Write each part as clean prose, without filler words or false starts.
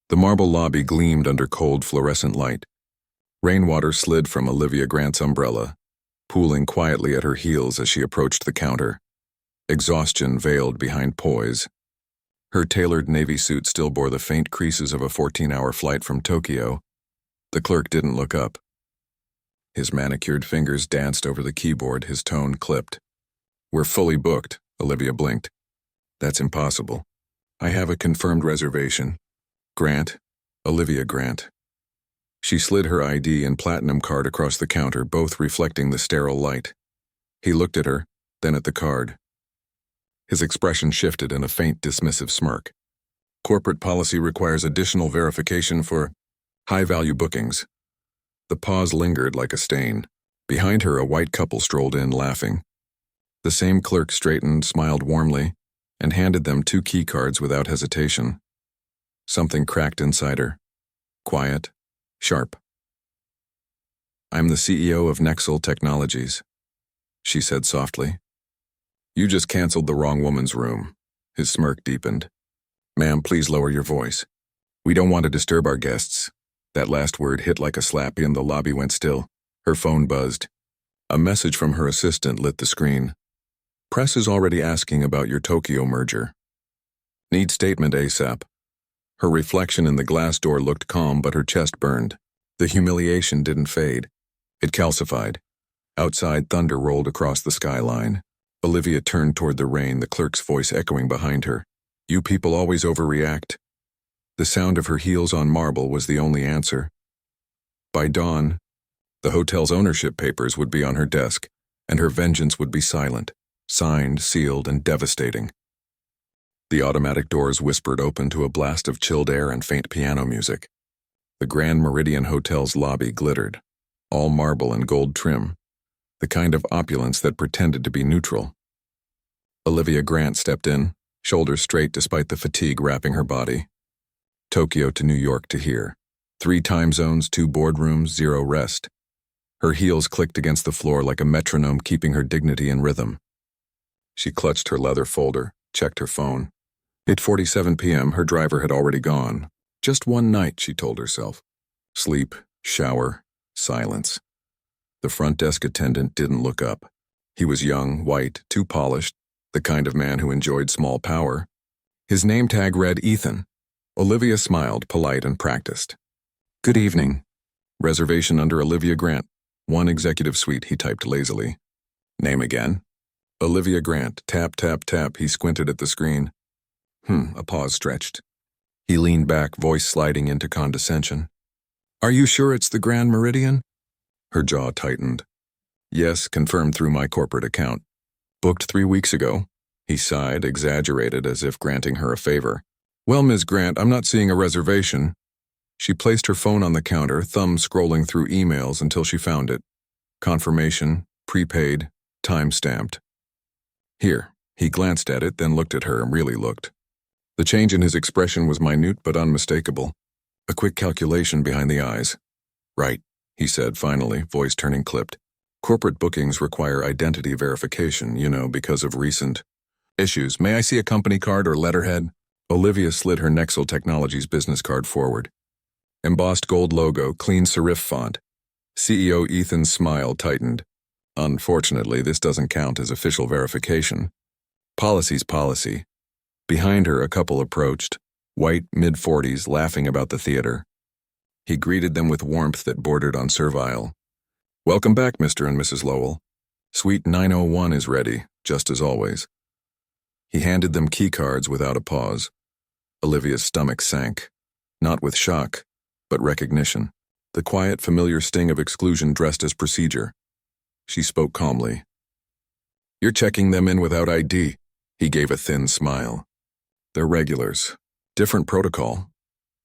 The marble lobby gleamed under cold fluorescent light. Rainwater slid from Olivia Grant's umbrella, pooling quietly at her heels as she approached the counter. Exhaustion veiled behind poise. Her tailored navy suit still bore the faint creases of a 14-hour flight from Tokyo. The clerk didn't look up. His manicured fingers danced over the keyboard, his tone clipped. "We're fully booked," Olivia blinked. "That's impossible. I have a confirmed reservation. Grant, Olivia Grant." She slid her ID and platinum card across the counter, both reflecting the sterile light. He looked at her, then at the card. His expression shifted in a faint dismissive smirk. "Corporate policy requires additional verification for high-value bookings." The pause lingered like a stain. Behind her, a white couple strolled in, laughing. The same clerk straightened, smiled warmly, and handed them 2 key cards without hesitation. Something cracked inside her. Quiet, sharp. "I'm the CEO of Nexel Technologies," she said softly. "You just canceled the wrong woman's room." His smirk deepened. "Ma'am, please lower your voice. We don't want to disturb our guests." That last word hit like a slap, and the lobby went still. Her phone buzzed. A message from her assistant lit the screen. "Press is already asking about your Tokyo merger. Need statement ASAP." Her reflection in the glass door looked calm, but her chest burned. The humiliation didn't fade. It calcified. Outside, thunder rolled across the skyline. Olivia turned toward the rain, the clerk's voice echoing behind her. "You people always overreact." The sound of her heels on marble was the only answer. By dawn, the hotel's ownership papers would be on her desk, and her vengeance would be silent, signed, sealed, and devastating. The automatic doors whispered open to a blast of chilled air and faint piano music. The Grand Meridian Hotel's lobby glittered, all marble and gold trim, the kind of opulence that pretended to be neutral. Olivia Grant stepped in, shoulders straight despite the fatigue wrapping her body. Tokyo to New York to here. 3 time zones, 2 boardrooms, 0 rest. Her heels clicked against the floor like a metronome, keeping her dignity in rhythm. She clutched her leather folder, checked her phone. 8:47 p.m., her driver had already gone. Just one night, she told herself. Sleep, shower, silence. The front desk attendant didn't look up. He was young, white, too polished, the kind of man who enjoyed small power. His name tag read Ethan. Olivia smiled, polite and practiced. "Good evening. Reservation under Olivia Grant. 1 executive suite," he typed lazily. "Name again?" "Olivia Grant." Tap, tap, tap. He squinted at the screen. A pause stretched. He leaned back, voice sliding into condescension. "Are you sure it's the Grand Meridian?" Her jaw tightened. "Yes, confirmed through my corporate account. Booked 3 weeks ago." He sighed, exaggerated, as if granting her a favor. "Well, Ms. Grant, I'm not seeing a reservation." She placed her phone on the counter, thumb scrolling through emails until she found it. Confirmation, prepaid, time-stamped. "Here." He glanced at it, then looked at her and really looked. The change in his expression was minute but unmistakable. A quick calculation behind the eyes. "Right," he said finally, voice turning clipped. "Corporate bookings require identity verification, because of recent issues. May I see a company card or letterhead?" Olivia slid her Nexel Technologies business card forward. Embossed gold logo, clean serif font. CEO Ethan's smile tightened. "Unfortunately, this doesn't count as official verification. Policy's policy." Behind her, a couple approached, white, mid-40s, laughing about the theater. He greeted them with warmth that bordered on servile. "Welcome back, Mr. and Mrs. Lowell. Suite 901 is ready, just as always." He handed them key cards without a pause. Olivia's stomach sank, not with shock, but recognition, the quiet, familiar sting of exclusion dressed as procedure. She spoke calmly. "You're checking them in without ID." He gave a thin smile. "They're regulars. Different protocol."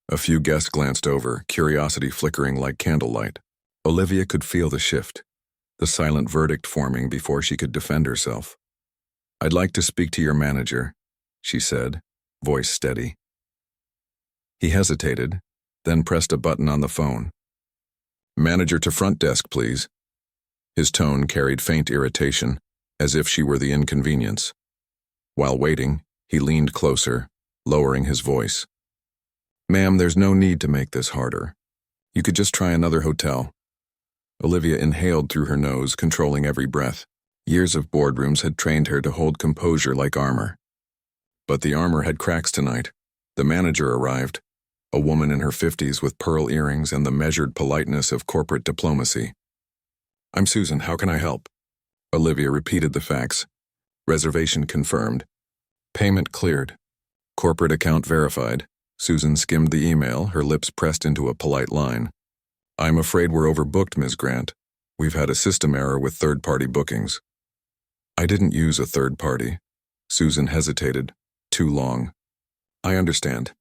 A few guests glanced over, curiosity flickering like candlelight. Olivia could feel the shift, the silent verdict forming before she could defend herself. "I'd like to speak to your manager," she said, voice steady. He hesitated, then pressed a button on the phone. "Manager to front desk, please." His tone carried faint irritation, as if she were the inconvenience. While waiting, he leaned closer, lowering his voice. Ma'am, there's no need to make this harder. You could just try another hotel. Olivia inhaled through her nose, controlling every breath. Years of boardrooms had trained her to hold composure like armor. But the armor had cracks tonight. The manager arrived, a woman in her 50s with pearl earrings and the measured politeness of corporate diplomacy. I'm Susan, how can I help? Olivia repeated the facts. Reservation confirmed. Payment cleared. Corporate account verified. Susan skimmed the email, her lips pressed into a polite line. I'm afraid we're overbooked, Ms. Grant. We've had a system error with third-party bookings. I didn't use a third party. Susan hesitated. Too long. I understand,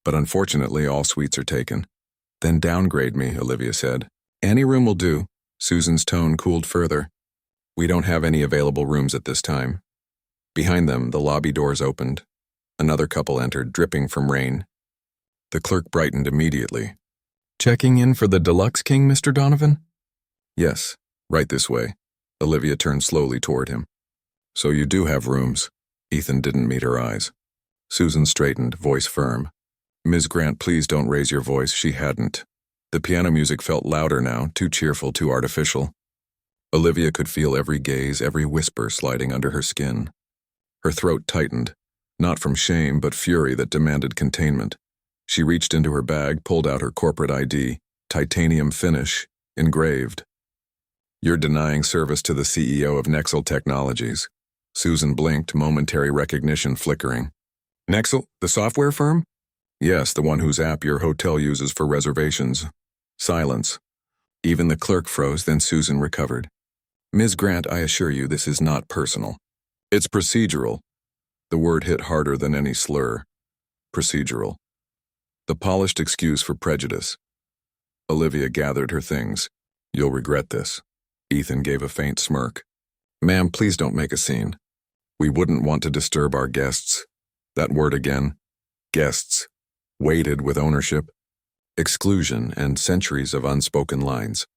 but unfortunately all suites are taken. Then downgrade me, Olivia said. Any room will do. Susan's tone cooled further. We don't have any available rooms at this time. Behind them, the lobby doors opened. Another couple entered, dripping from rain. The clerk brightened immediately. Checking in for the Deluxe King, Mr. Donovan? Yes, right this way. Olivia turned slowly toward him. So you do have rooms. Ethan didn't meet her eyes. Susan straightened, voice firm. Ms. Grant, please don't raise your voice. She hadn't. The piano music felt louder now, too cheerful, too artificial. Olivia could feel every gaze, every whisper sliding under her skin. Her throat tightened, not from shame but fury that demanded containment. She reached into her bag, pulled out her corporate ID, titanium finish, engraved. You're denying service to the CEO of Nexel Technologies. Susan blinked, momentary recognition flickering. Nexel, the software firm? Yes, the one whose app your hotel uses for reservations. Silence. Even the clerk froze, then Susan recovered. Ms. Grant, I assure you this is not personal. It's procedural. The word hit harder than any slur. Procedural. The polished excuse for prejudice. Olivia gathered her things. You'll regret this. Ethan gave a faint smirk. Ma'am, please don't make a scene. We wouldn't want to disturb our guests. That word again. Guests. Weighted with ownership, exclusion, and centuries of unspoken lines.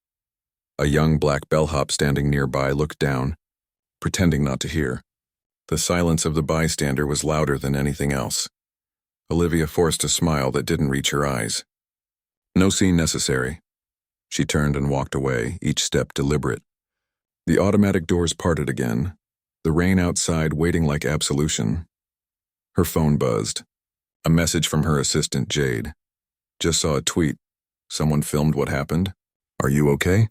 A young black bellhop standing nearby looked down, pretending not to hear. The silence of the bystander was louder than anything else. Olivia forced a smile that didn't reach her eyes. No scene necessary. She turned and walked away, each step deliberate. The automatic doors parted again, the rain outside waiting like absolution. Her phone buzzed. A message from her assistant, Jade. Just saw a tweet. Someone filmed what happened. Are you okay?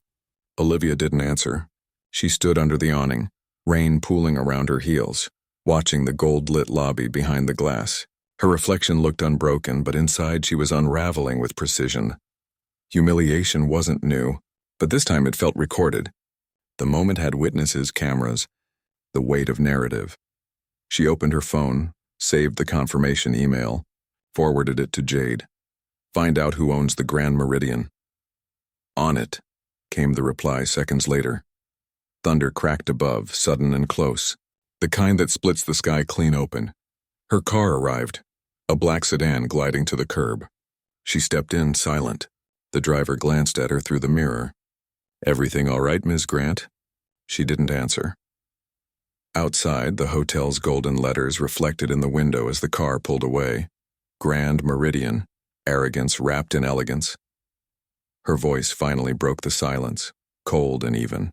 Olivia didn't answer. She stood under the awning, rain pooling around her heels, watching the gold-lit lobby behind the glass. Her reflection looked unbroken, but inside she was unraveling with precision. Humiliation wasn't new, but this time it felt recorded. The moment had witnesses, cameras, the weight of narrative. She opened her phone, saved the confirmation email, forwarded it to Jade. Find out who owns the Grand Meridian. On it, came the reply seconds later. Thunder cracked above, sudden and close, the kind that splits the sky clean open. Her car arrived, a black sedan gliding to the curb. She stepped in, silent. The driver glanced at her through the mirror. Everything all right, Ms. Grant? She didn't answer. Outside, the hotel's golden letters reflected in the window as the car pulled away. Grand Meridian, arrogance wrapped in elegance. Her voice finally broke the silence, cold and even.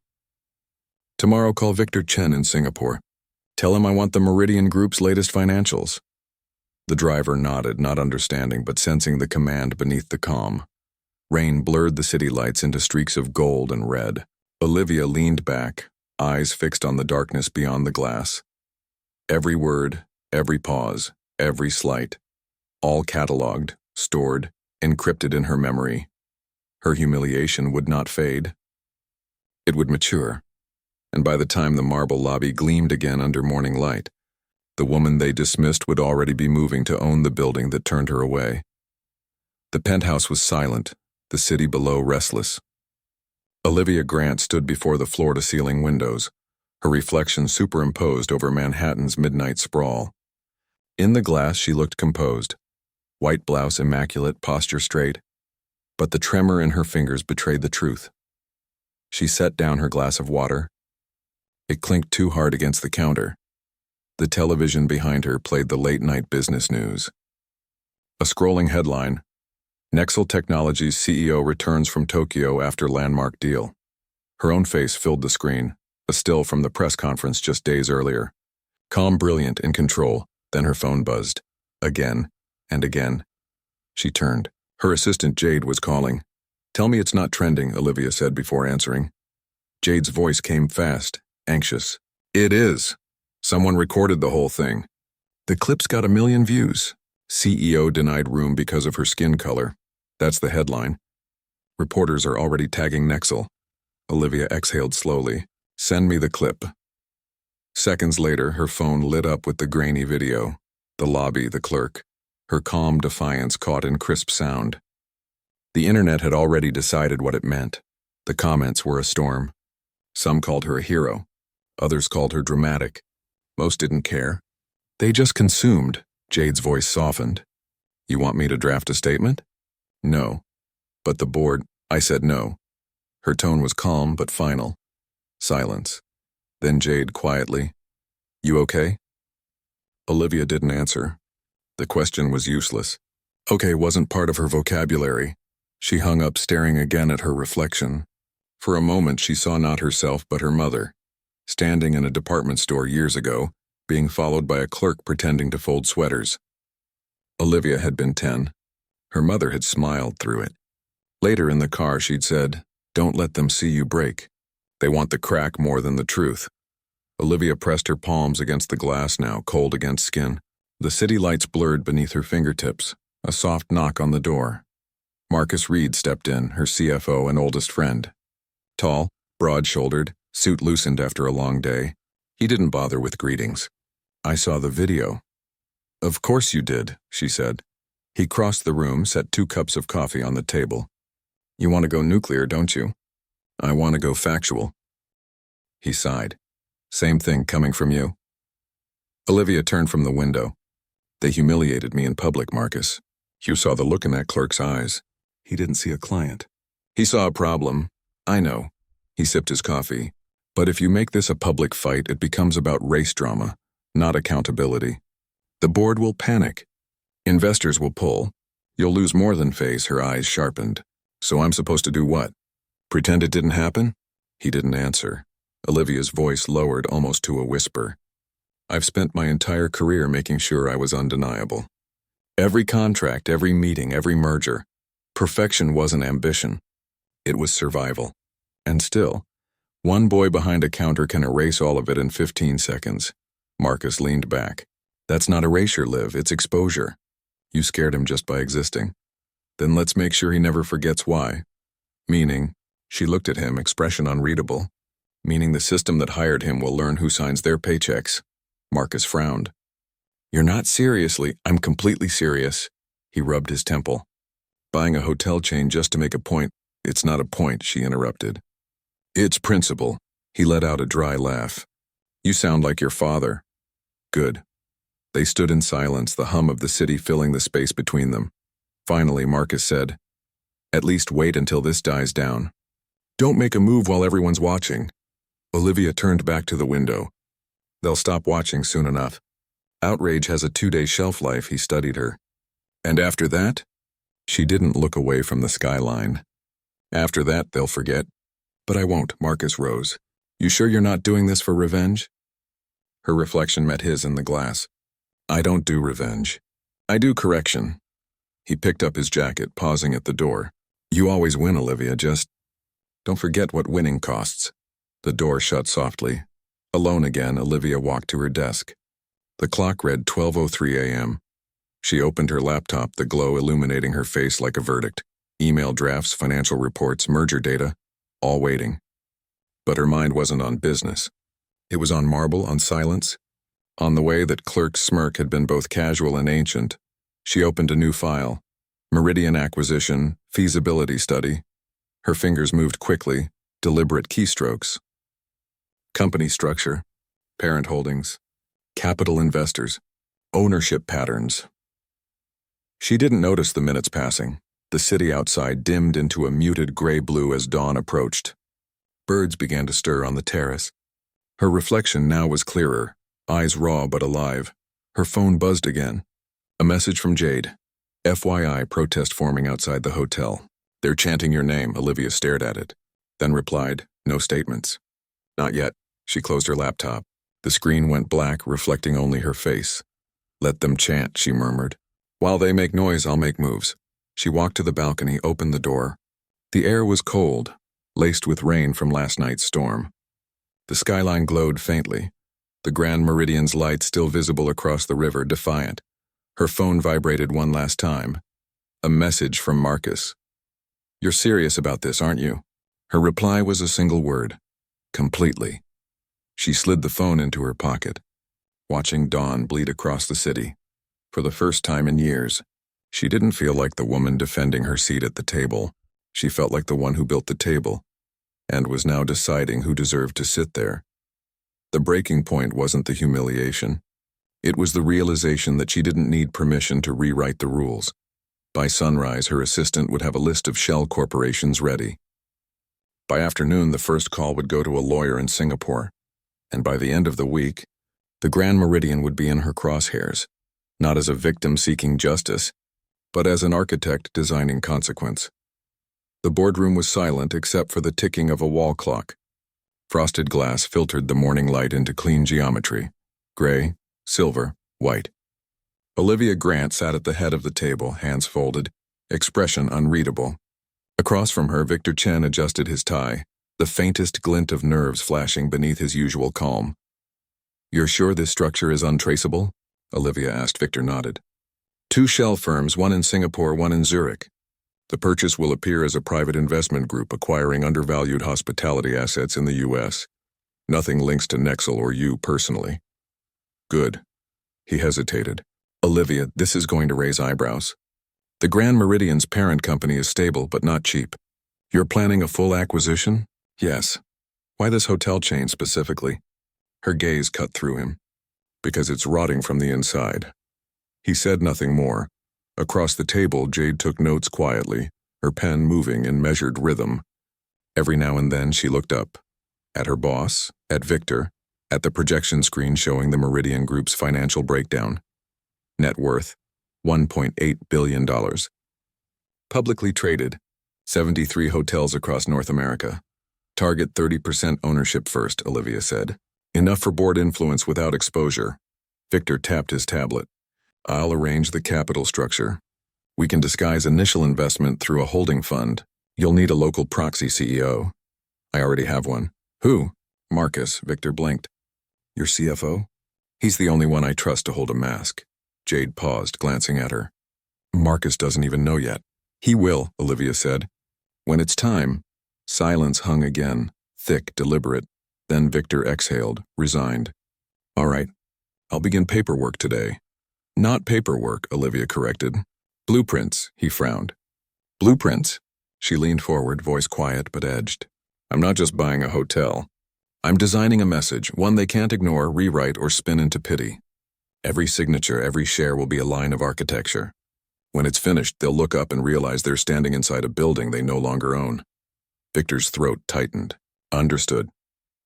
Tomorrow call Victor Chen in Singapore. Tell him I want the Meridian Group's latest financials. The driver nodded, not understanding but sensing the command beneath the calm. Rain blurred the city lights into streaks of gold and red. Olivia leaned back, eyes fixed on the darkness beyond the glass. Every word, every pause, every slight, all catalogued, stored, encrypted in her memory. Her humiliation would not fade. It would mature, and by the time the marble lobby gleamed again under morning light, the woman they dismissed would already be moving to own the building that turned her away. The penthouse was silent, the city below restless. Olivia Grant stood before the floor-to-ceiling windows, her reflection superimposed over Manhattan's midnight sprawl. In the glass she looked composed, white blouse immaculate, posture straight, but the tremor in her fingers betrayed the truth. She set down her glass of water. It clinked too hard against the counter. The television behind her played the late-night business news. A scrolling headline, Nexel Technologies CEO returns from Tokyo after landmark deal. Her own face filled the screen, a still from the press conference just days earlier. Calm, brilliant, in control, then her phone buzzed. Again, and again. She turned. Her assistant Jade was calling. "Tell me it's not trending," Olivia said before answering. Jade's voice came fast, anxious. "It is. Someone recorded the whole thing. The clip's got 1 million views. CEO denied room because of her skin color. That's the headline. Reporters are already tagging Nexel." Olivia exhaled slowly. "Send me the clip." Seconds later, her phone lit up with the grainy video. The lobby, the clerk. Her calm defiance caught in crisp sound. The internet had already decided what it meant. The comments were a storm. Some called her a hero. Others called her dramatic. Most didn't care. They just consumed. Jade's voice softened. "You want me to draft a statement?" "No." "But the board," I said no. Her tone was calm but final. Silence. Then Jade quietly, "You okay?" Olivia didn't answer. The question was useless. Okay wasn't part of her vocabulary. She hung up, staring again at her reflection. For a moment she saw not herself but her mother, standing in a department store years ago, being followed by a clerk pretending to fold sweaters. Olivia had been 10. Her mother had smiled through it. Later in the car she'd said, "Don't let them see you break. They want the crack more than the truth." Olivia pressed her palms against the glass now, cold against skin. The city lights blurred beneath her fingertips. A soft knock on the door. Marcus Reed stepped in, her CFO and oldest friend. Tall, broad-shouldered, suit loosened after a long day. He didn't bother with greetings. "I saw the video." "Of course you did," she said. He crossed the room, set 2 cups of coffee on the table. "You want to go nuclear, don't you?" "I want to go factual." He sighed. "Same thing coming from you." Olivia turned from the window. "They humiliated me in public, Marcus." You saw the look in that clerk's eyes. He didn't see a client. He saw a problem. I know. He sipped his coffee. But if you make this a public fight, it becomes about race drama, not accountability. The board will panic. Investors will pull. You'll lose more than face. Her eyes sharpened. So I'm supposed to do what? Pretend it didn't happen? He didn't answer. Olivia's voice lowered almost to a whisper. "I've spent my entire career making sure I was undeniable. Every contract, every meeting, every merger. Perfection wasn't ambition. It was survival. And still, one boy behind a counter can erase all of it in 15 seconds. Marcus leaned back. That's not erasure, Liv, it's exposure. You scared him just by existing. Then let's make sure he never forgets why. Meaning, she looked at him, expression unreadable. Meaning the system that hired him will learn who signs their paychecks. Marcus frowned. You're not seriously, I'm completely serious. He rubbed his temple. Buying a hotel chain just to make a point. It's not a point, she interrupted. It's principle. He let out a dry laugh. You sound like your father. Good. They stood in silence, the hum of the city filling the space between them. Finally, Marcus said, At least wait until this dies down. Don't make a move while everyone's watching. Olivia turned back to the window. They'll stop watching soon enough. Outrage has a 2-day shelf life, he studied her. And after that? She didn't look away from the skyline. After that, they'll forget. But I won't, Marcus rose. You sure you're not doing this for revenge? Her reflection met his in the glass. I don't do revenge. I do correction. He picked up his jacket, pausing at the door. You always win, Olivia, just don't forget what winning costs. The door shut softly. Alone again, Olivia walked to her desk. The clock read 12:03 a.m. She opened her laptop, the glow illuminating her face like a verdict. Email drafts, financial reports, merger data, all waiting. But her mind wasn't on business. It was on marble, on silence, on the way that clerk's smirk had been both casual and ancient. She opened a new file. Meridian acquisition, feasibility study. Her fingers moved quickly, deliberate keystrokes. Company structure, parent holdings, capital investors, ownership patterns. She didn't notice the minutes passing. The city outside dimmed into a muted gray-blue as dawn approached. Birds began to stir on the terrace. Her reflection now was clearer, eyes raw but alive. Her phone buzzed again. A message from Jade. FYI, protest forming outside the hotel. They're chanting your name. Olivia stared at it, then replied, no statements. Not yet. She closed her laptop. The screen went black, reflecting only her face. Let them chant, she murmured. While they make noise, I'll make moves. She walked to the balcony, opened the door. The air was cold, laced with rain from last night's storm. The skyline glowed faintly, the Grand Meridian's light still visible across the river, defiant. Her phone vibrated one last time. A message from Marcus. You're serious about this, aren't you? Her reply was a single word. Completely. She slid the phone into her pocket, watching dawn bleed across the city. For the first time in years, she didn't feel like the woman defending her seat at the table. She felt like the one who built the table, and was now deciding who deserved to sit there. The breaking point wasn't the humiliation. It was the realization that she didn't need permission to rewrite the rules. By sunrise, her assistant would have a list of shell corporations ready. By afternoon, the first call would go to a lawyer in Singapore, and by the end of the week, the Grand Meridian would be in her crosshairs, not as a victim seeking justice, but as an architect designing consequence. The boardroom was silent except for the ticking of a wall clock. Frosted glass filtered the morning light into clean geometry: gray, silver, white. Olivia Grant sat at the head of the table, hands folded, expression unreadable. Across from her, Victor Chen adjusted his tie, the faintest glint of nerves flashing beneath his usual calm. You're sure this structure is untraceable? Olivia asked. Victor nodded. 2 shell firms, one in Singapore, one in Zurich. The purchase will appear as a private investment group acquiring undervalued hospitality assets in the U.S. Nothing links to Nexel or you personally. Good. He hesitated. Olivia, this is going to raise eyebrows. The Grand Meridian's parent company is stable but not cheap. You're planning a full acquisition? Yes. Why this hotel chain specifically? Her gaze cut through him. Because it's rotting from the inside. He said nothing more. Across the table, Jade took notes quietly, her pen moving in measured rhythm. Every now and then she looked up. At her boss, at Victor, at the projection screen showing the Meridian Group's financial breakdown. Net worth, $1.8 billion. Publicly traded, 73 hotels across North America. Target 30% ownership first, Olivia said. Enough for board influence without exposure. Victor tapped his tablet. I'll arrange the capital structure. We can disguise initial investment through a holding fund. You'll need a local proxy CEO. I already have one. Who? Marcus, Victor blinked. Your CFO? He's the only one I trust to hold a mask. Jade paused, glancing at her. Marcus doesn't even know yet. He will, Olivia said. When it's time. Silence hung again, thick, deliberate. Then Victor exhaled, resigned. All right. I'll begin paperwork today. Not paperwork, Olivia corrected. Blueprints, he frowned. Blueprints? She leaned forward, voice quiet but edged. I'm not just buying a hotel. I'm designing a message, one they can't ignore, rewrite, or spin into pity. Every signature, every share will be a line of architecture. When it's finished, they'll look up and realize they're standing inside a building they no longer own. Victor's throat tightened. Understood.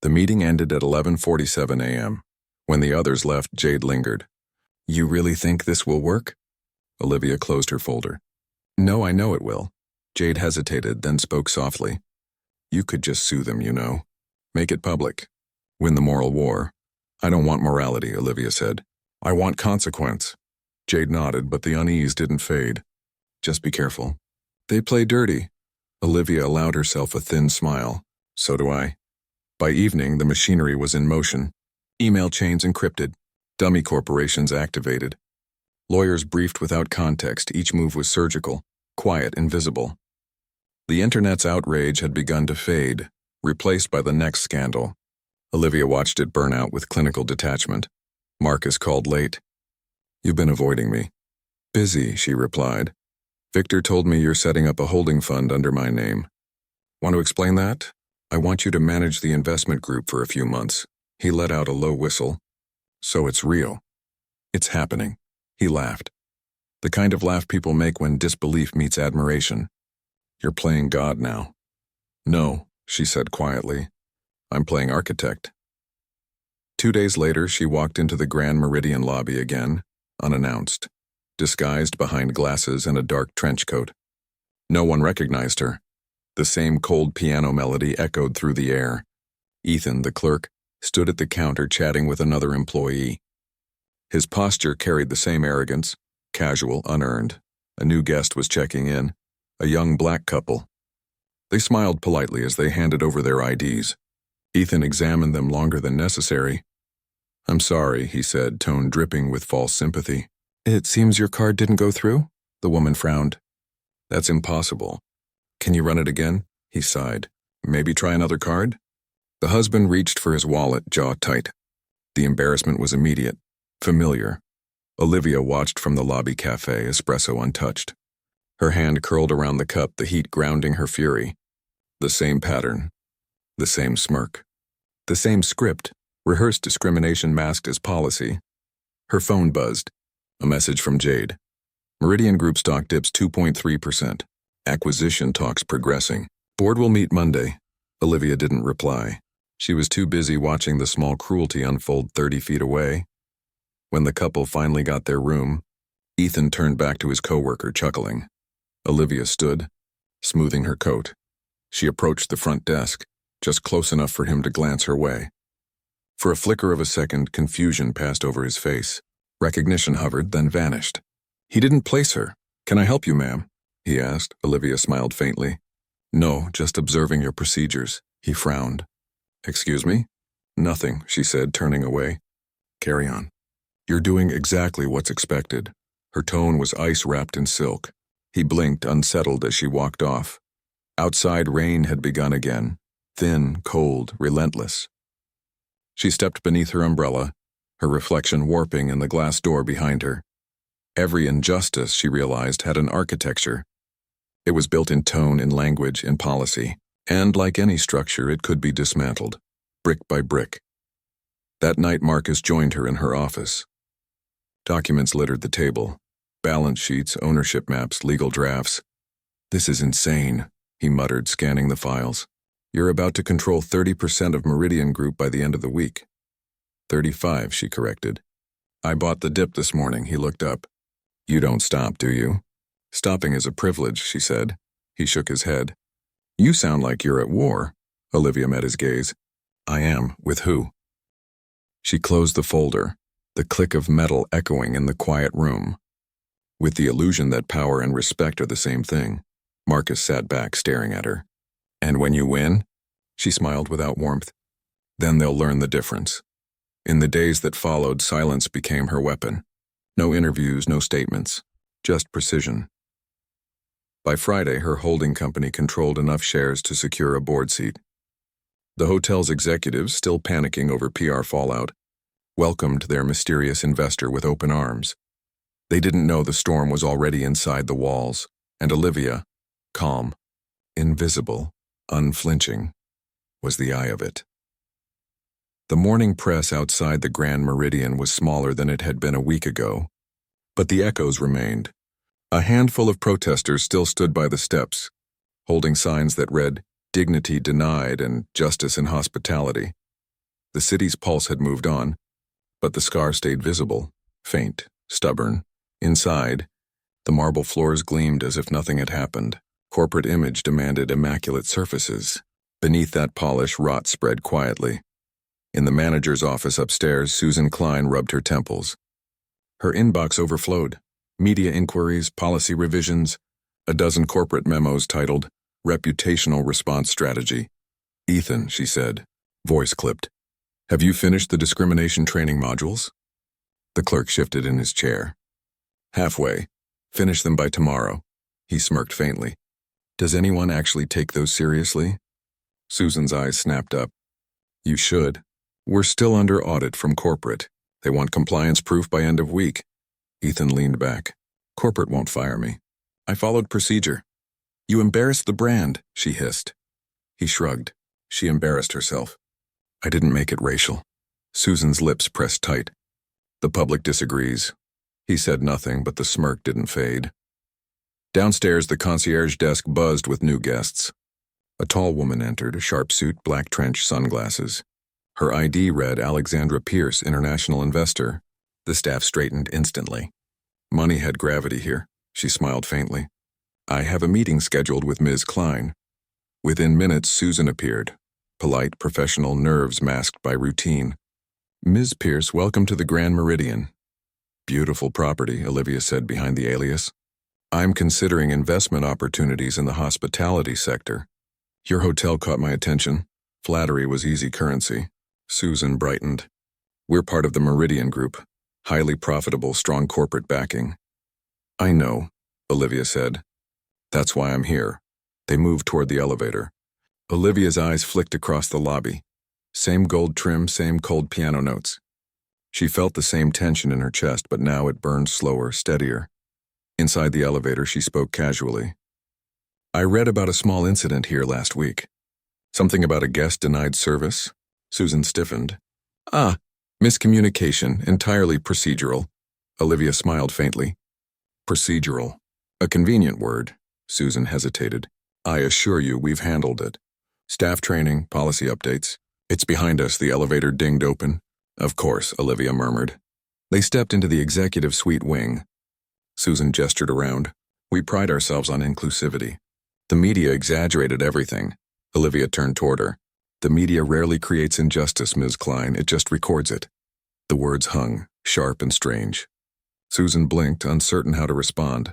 The meeting ended at 11:47 a.m. When the others left, Jade lingered. You really think this will work? Olivia closed her folder. No, I know it will. Jade hesitated, then spoke softly. You could just sue them, you know. Make it public. Win the moral war. I don't want morality, Olivia said. I want consequence. Jade nodded, but the unease didn't fade. Just be careful. They play dirty. Olivia allowed herself a thin smile. So do I. By evening, the machinery was in motion. Email chains encrypted. Dummy corporations activated. Lawyers briefed without context. Each move was surgical, quiet, invisible. The internet's outrage had begun to fade, replaced by the next scandal. Olivia watched it burn out with clinical detachment. Marcus called late. You've been avoiding me. Busy, she replied. Victor told me you're setting up a holding fund under my name. Want to explain that? I want you to manage the investment group for a few months. He let out a low whistle. So it's real. It's happening. He laughed. The kind of laugh people make when disbelief meets admiration. You're playing God now. No, she said quietly. I'm playing architect. 2 days later, she walked into the Grand Meridian lobby again, unannounced. disguised behind glasses and a dark trench coat. No one recognized her. The same cold piano melody echoed through the air. Ethan, the clerk, stood at the counter chatting with another employee. His posture carried the same arrogance, casual, unearned. A new guest was checking in, a young black couple. They smiled politely as they handed over their IDs. Ethan examined them longer than necessary. "I'm sorry," he said, tone dripping with false sympathy. "It seems your card didn't go through?" The woman frowned. "That's impossible. Can you run it again?" He sighed. "Maybe try another card?" The husband reached for his wallet, jaw tight. The embarrassment was immediate, familiar. Olivia watched from the lobby cafe, espresso untouched. Her hand curled around the cup, the heat grounding her fury. The same pattern. The same smirk. The same script, rehearsed discrimination masked as policy. Her phone buzzed. A message from Jade. Meridian Group stock dips 2.3%. Acquisition talks progressing. Board will meet Monday. Olivia didn't reply. She was too busy watching the small cruelty unfold 30 feet away. When the couple finally got their room, Ethan turned back to his coworker, chuckling. Olivia stood, smoothing her coat. She approached the front desk, just close enough for him to glance her way. For a flicker of a second, confusion passed over his face. Recognition hovered, then vanished. He didn't place her. "Can I help you, ma'am?" he asked. Olivia smiled faintly. "No, just observing your procedures." He frowned. "Excuse me?" "Nothing," she said, turning away. "Carry on. You're doing exactly what's expected." Her tone was ice wrapped in silk. He blinked, unsettled, as she walked off. Outside, rain had begun again. Thin, cold, relentless. She stepped beneath her umbrella, her reflection warping in the glass door behind her. Every injustice, she realized, had an architecture. It was built in tone, in language, in policy. And like any structure, it could be dismantled, brick by brick. That night, Marcus joined her in her office. Documents littered the table. Balance sheets, ownership maps, legal drafts. "This is insane," he muttered, scanning the files. "You're about to control 30% of Meridian Group by the end of the week." 35, she corrected. "I bought the dip this morning," he looked up. "You don't stop, do you?" "Stopping is a privilege," she said. He shook his head. "You sound like you're at war." Olivia met his gaze. "I am. With who?" She closed the folder, the click of metal echoing in the quiet room. With the illusion that power and respect are the same thing, Marcus sat back, staring at her. "And when you win?" She smiled without warmth. "Then they'll learn the difference." In the days that followed, silence became her weapon. No interviews, no statements, just precision. By Friday, her holding company controlled enough shares to secure a board seat. The hotel's executives, still panicking over PR fallout, welcomed their mysterious investor with open arms. They didn't know the storm was already inside the walls, and Olivia, calm, invisible, unflinching, was the eye of it. The morning press outside the Grand Meridian was smaller than it had been a week ago, but the echoes remained. A handful of protesters still stood by the steps, holding signs that read, "Dignity denied" and "Justice in hospitality." The city's pulse had moved on, but the scar stayed visible, faint, stubborn. Inside, the marble floors gleamed as if nothing had happened. Corporate image demanded immaculate surfaces. Beneath that polish, rot spread quietly. In the manager's office upstairs, Susan Klein rubbed her temples. Her inbox overflowed. Media inquiries, policy revisions, a dozen corporate memos titled Reputational Response Strategy. "Ethan," she said, voice clipped, "have you finished the discrimination training modules?" The clerk shifted in his chair. "Halfway. Finish them by tomorrow." He smirked faintly. "Does anyone actually take those seriously?" Susan's eyes snapped up. "You should. We're still under audit from corporate. They want compliance proof by end of week." Ethan leaned back. "Corporate won't fire me. I followed procedure." "You embarrassed the brand," she hissed. He shrugged. She embarrassed herself. "I didn't make it racial." Susan's lips pressed tight. "The public disagrees." He said nothing, but the smirk didn't fade. Downstairs, the concierge desk buzzed with new guests. A tall woman entered, a sharp suit, black trench, sunglasses. Her ID read Alexandra Pierce, international investor. The staff straightened instantly. Money had gravity here. She smiled faintly. I have a meeting scheduled with Ms. Klein. Within minutes, Susan appeared. Polite, professional, nerves masked by routine. Ms. Pierce, welcome to the Grand Meridian. Beautiful property, Olivia said behind the alias. I'm considering investment opportunities in the hospitality sector. Your hotel caught my attention. Flattery was easy currency. Susan brightened. We're part of the Meridian Group. Highly profitable, strong corporate backing. I know, Olivia said. That's why I'm here. They moved toward the elevator. Olivia's eyes flicked across the lobby. Same gold trim, same cold piano notes. She felt the same tension in her chest, but now it burned slower, steadier. Inside the elevator, she spoke casually. I read about a small incident here last week. Something about a guest denied service? Susan stiffened. Ah, miscommunication, entirely procedural. Olivia smiled faintly. Procedural. A convenient word. Susan hesitated. I assure you we've handled it. Staff training, policy updates. It's behind us, the elevator dinged open. Of course, Olivia murmured. They stepped into the executive suite wing. Susan gestured around. We pride ourselves on inclusivity. The media exaggerated everything. Olivia turned toward her. The media rarely creates injustice, Ms. Klein, it just records it. The words hung, sharp and strange. Susan blinked, uncertain how to respond.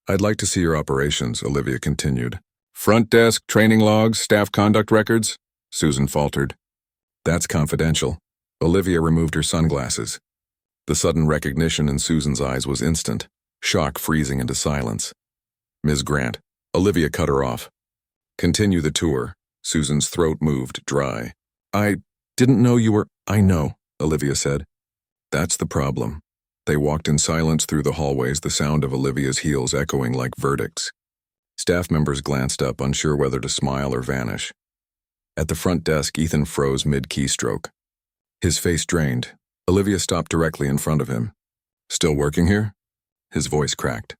I'd like to see your operations, Olivia continued. Front desk, training logs, staff conduct records? Susan faltered. That's confidential. Olivia removed her sunglasses. The sudden recognition in Susan's eyes was instant, shock freezing into silence. Ms. Grant. Olivia cut her off. Continue the tour. Susan's throat moved, dry. I didn't know you were... I know, Olivia said. That's the problem. They walked in silence through the hallways, the sound of Olivia's heels echoing like verdicts. Staff members glanced up, unsure whether to smile or vanish. At the front desk, Ethan froze mid-keystroke. His face drained. Olivia stopped directly in front of him. Still working here? His voice cracked.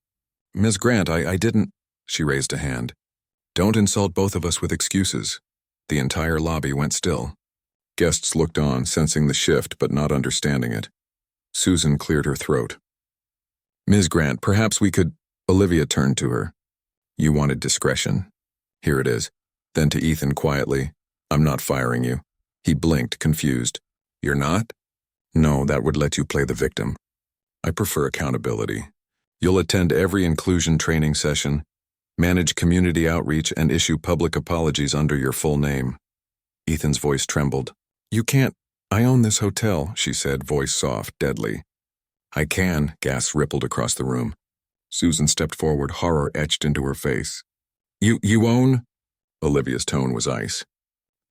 Ms. Grant, I didn't... She raised a hand. Don't insult both of us with excuses. The entire lobby went still. Guests looked on, sensing the shift but not understanding it. Susan cleared her throat. Ms. Grant, perhaps we could... Olivia turned to her. You wanted discretion. Here it is. Then to Ethan quietly, I'm not firing you. He blinked, confused. You're not? No, that would let you play the victim. I prefer accountability. You'll attend every inclusion training session, manage community outreach, and issue public apologies under your full name. Ethan's voice trembled. You can't. I own this hotel, she said, voice soft, deadly. I can, gasps rippled across the room. Susan stepped forward, horror etched into her face. You own? Olivia's tone was ice.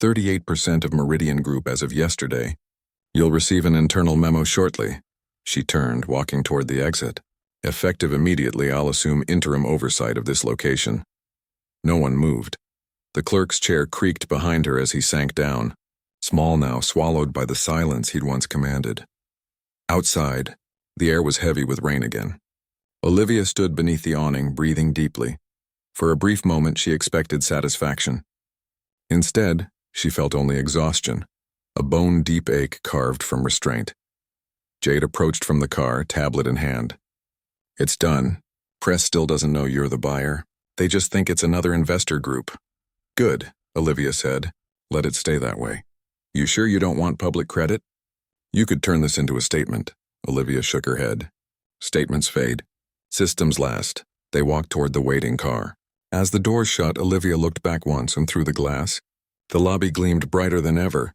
38% of Meridian Group as of yesterday. You'll receive an internal memo shortly. She turned, walking toward the exit. Effective immediately, I'll assume interim oversight of this location. No one moved. The clerk's chair creaked behind her as he sank down, small now, swallowed by the silence he'd once commanded. Outside, the air was heavy with rain again. Olivia stood beneath the awning, breathing deeply. For a brief moment, she expected satisfaction. Instead, she felt only exhaustion, a bone-deep ache carved from restraint. Jade approached from the car, tablet in hand. It's done. Press still doesn't know you're the buyer. They just think it's another investor group. Good, Olivia said. Let it stay that way. You sure you don't want public credit? You could turn this into a statement. Olivia shook her head. Statements fade. Systems last. They walked toward the waiting car. As the doors shut, Olivia looked back once and through the glass. The lobby gleamed brighter than ever,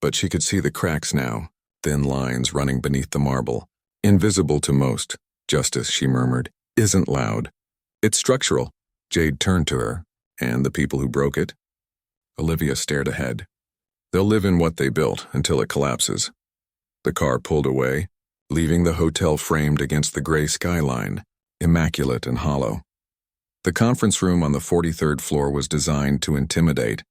but she could see the cracks now, thin lines running beneath the marble. Invisible to most. Justice, she murmured, isn't loud. It's structural. Jade turned to her. And the people who broke it? Olivia stared ahead. They'll live in what they built until it collapses. The car pulled away, leaving the hotel framed against the gray skyline, immaculate and hollow. The conference room on the 43rd floor was designed to intimidate.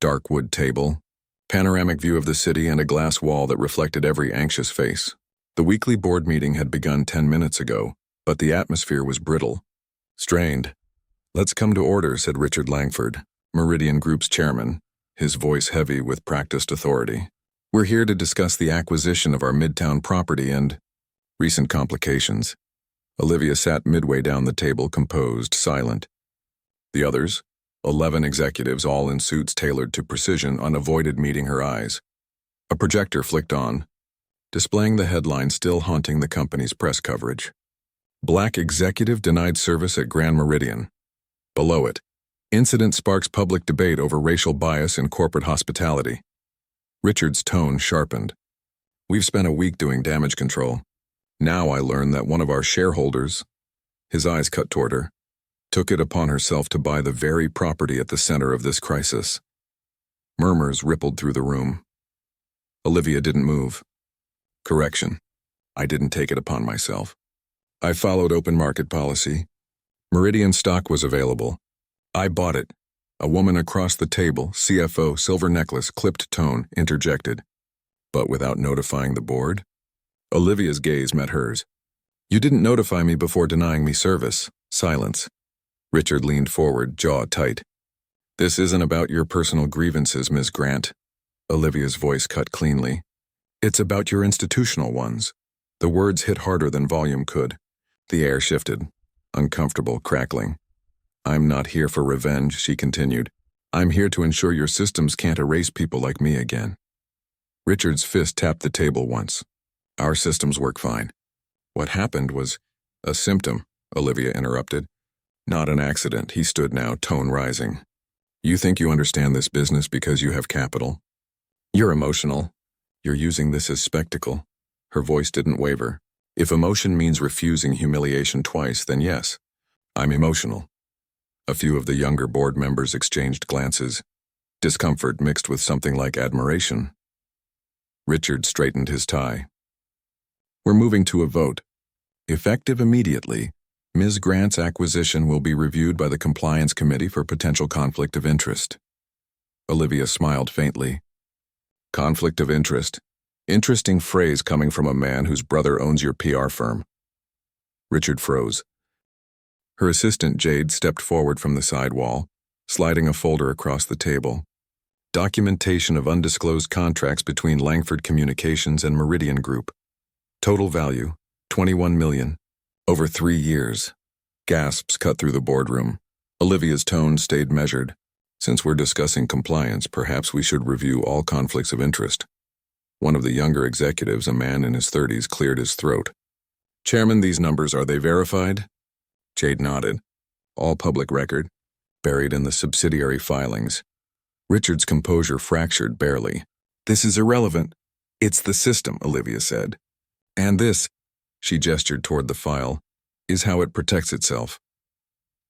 Dark wood table, panoramic view of the city, and a glass wall that reflected every anxious face. The weekly board meeting had begun 10 minutes ago, but the atmosphere was brittle. Strained. Let's come to order, said Richard Langford, Meridian Group's chairman, his voice heavy with practiced authority. We're here to discuss the acquisition of our Midtown property and recent complications. Olivia sat midway down the table, composed, silent. The others, 11 executives, all in suits tailored to precision, unavoided meeting her eyes. A projector flicked on, displaying the headline still haunting the company's press coverage. Black executive denied service at Grand Meridian. Below it, incident sparks public debate over racial bias in corporate hospitality. Richard's tone sharpened. We've spent a week doing damage control. Now I learn that one of our shareholders, his eyes cut toward her, took it upon herself to buy the very property at the center of this crisis. Murmurs rippled through the room. Olivia didn't move. Correction. I didn't take it upon myself. I followed open market policy. Meridian stock was available. I bought it. A woman across the table, CFO, silver necklace, clipped tone, interjected. But without notifying the board? Olivia's gaze met hers. You didn't notify me before denying me service. Silence. Richard leaned forward, jaw tight. This isn't about your personal grievances, Ms. Grant. Olivia's voice cut cleanly. It's about your institutional ones. The words hit harder than volume could. The air shifted, uncomfortable, crackling. I'm not here for revenge, she continued. I'm here to ensure your systems can't erase people like me again. Richard's fist tapped the table once. Our systems work fine. What happened was a symptom, Olivia interrupted. Not an accident, he stood now, tone rising. You think you understand this business because you have capital? You're emotional. You're using this as spectacle. Her voice didn't waver. If emotion means refusing humiliation twice, then yes, I'm emotional. A few of the younger board members exchanged glances, discomfort mixed with something like admiration. Richard straightened his tie. We're moving to a vote. Effective immediately, Ms. Grant's acquisition will be reviewed by the Compliance Committee for potential conflict of interest. Olivia smiled faintly. Conflict of interest. Interesting phrase coming from a man whose brother owns your PR firm. Richard froze. Her assistant, Jade, stepped forward from the side wall, sliding a folder across the table. Documentation of undisclosed contracts between Langford Communications and Meridian Group. Total value, $21 million. Over 3 years. Gasps cut through the boardroom. Olivia's tone stayed measured. Since we're discussing compliance, perhaps we should review all conflicts of interest. One of the younger executives, a man in his 30s, cleared his throat. Chairman, these numbers, are they verified? Jade nodded. All public record, buried in the subsidiary filings. Richard's composure fractured barely. This is irrelevant. It's the system, Olivia said. And this, she gestured toward the file, is how it protects itself.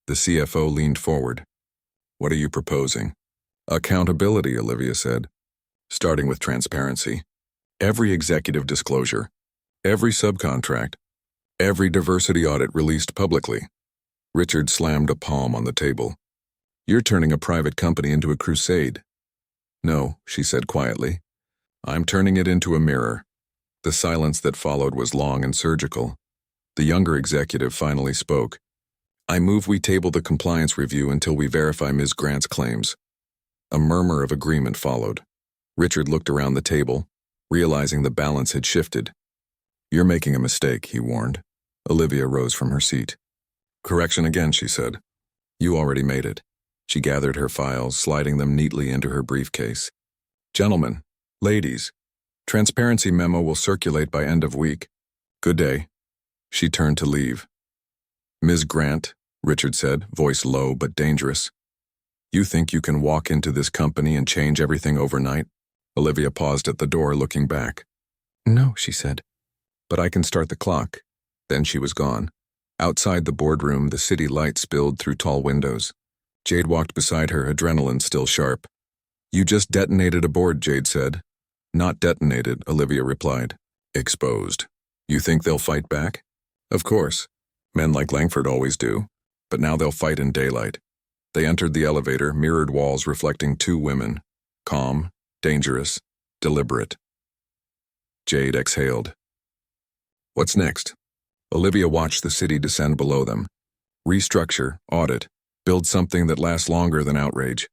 The CFO leaned forward. What are you proposing? Accountability, Olivia said. Starting with transparency. Every executive disclosure, every subcontract, every diversity audit released publicly. Richard slammed a palm on the table. You're turning a private company into a crusade. No, she said quietly. I'm turning it into a mirror. The silence that followed was long and surgical. The younger executive finally spoke. I move we table the compliance review until we verify Ms. Grant's claims. A murmur of agreement followed. Richard looked around the table, realizing the balance had shifted. You're making a mistake, he warned. Olivia rose from her seat. Correction again, she said. You already made it. She gathered her files, sliding them neatly into her briefcase. Gentlemen, ladies, transparency memo will circulate by end of week. Good day. She turned to leave. Ms. Grant, Richard said, voice low but dangerous. You think you can walk into this company and change everything overnight? Olivia paused at the door, looking back. No, she said. But I can start the clock. Then she was gone. Outside the boardroom, the city light spilled through tall windows. Jade walked beside her, adrenaline still sharp. You just detonated a board, Jade said. Not detonated, Olivia replied. Exposed. You think they'll fight back? Of course. Men like Langford always do. But now they'll fight in daylight. They entered the elevator, mirrored walls reflecting 2 women. Calm, dangerous, deliberate. Jade exhaled. What's next? Olivia watched the city descend below them. Restructure, audit, build something that lasts longer than outrage.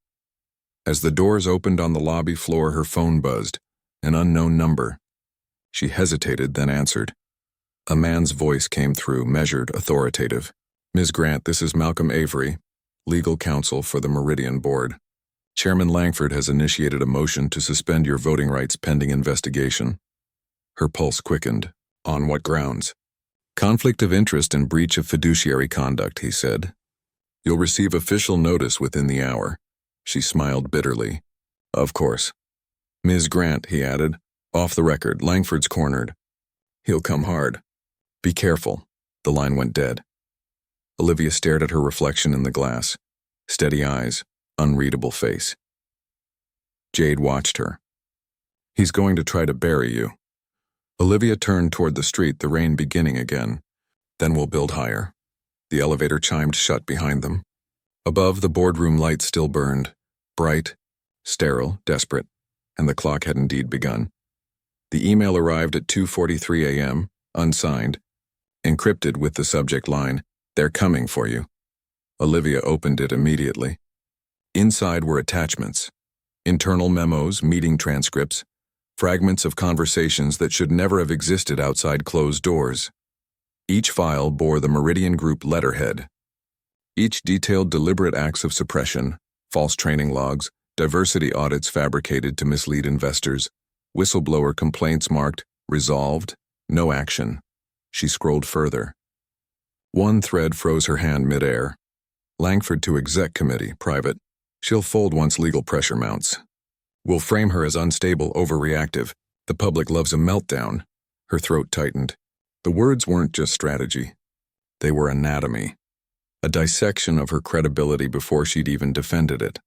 As the doors opened on the lobby floor, her phone buzzed. An unknown number. She hesitated, then answered. A man's voice came through, measured, authoritative. "Ms. Grant, this is Malcolm Avery, legal counsel for the Meridian Board. Chairman Langford has initiated a motion to suspend your voting rights pending investigation." Her pulse quickened. "On what grounds?" "Conflict of interest and breach of fiduciary conduct," he said. "You'll receive official notice within the hour." She smiled bitterly. "Of course." "Ms. Grant," he added, "off the record, Langford's cornered. He'll come hard. Be careful." The line went dead. Olivia stared at her reflection in the glass. Steady eyes, unreadable face. Jade watched her. "He's going to try to bury you." Olivia turned toward the street, the rain beginning again. "Then we'll build higher." The elevator chimed shut behind them. Above, the boardroom lights still burned, bright, sterile, desperate, and the clock had indeed begun. The email arrived at 2:43 a.m., unsigned, encrypted with the subject line, "They're coming for you." Olivia opened it immediately. Inside were attachments, internal memos, meeting transcripts, fragments of conversations that should never have existed outside closed doors. Each file bore the Meridian Group letterhead. Each detailed deliberate acts of suppression, false training logs, diversity audits fabricated to mislead investors, whistleblower complaints marked, "Resolved, no action." She scrolled further. One thread froze her hand midair. "Langford to exec committee, private. She'll fold once legal pressure mounts. We'll frame her as unstable, overreactive. The public loves a meltdown." Her throat tightened. The words weren't just strategy. They were anatomy. A dissection of her credibility before she'd even defended it.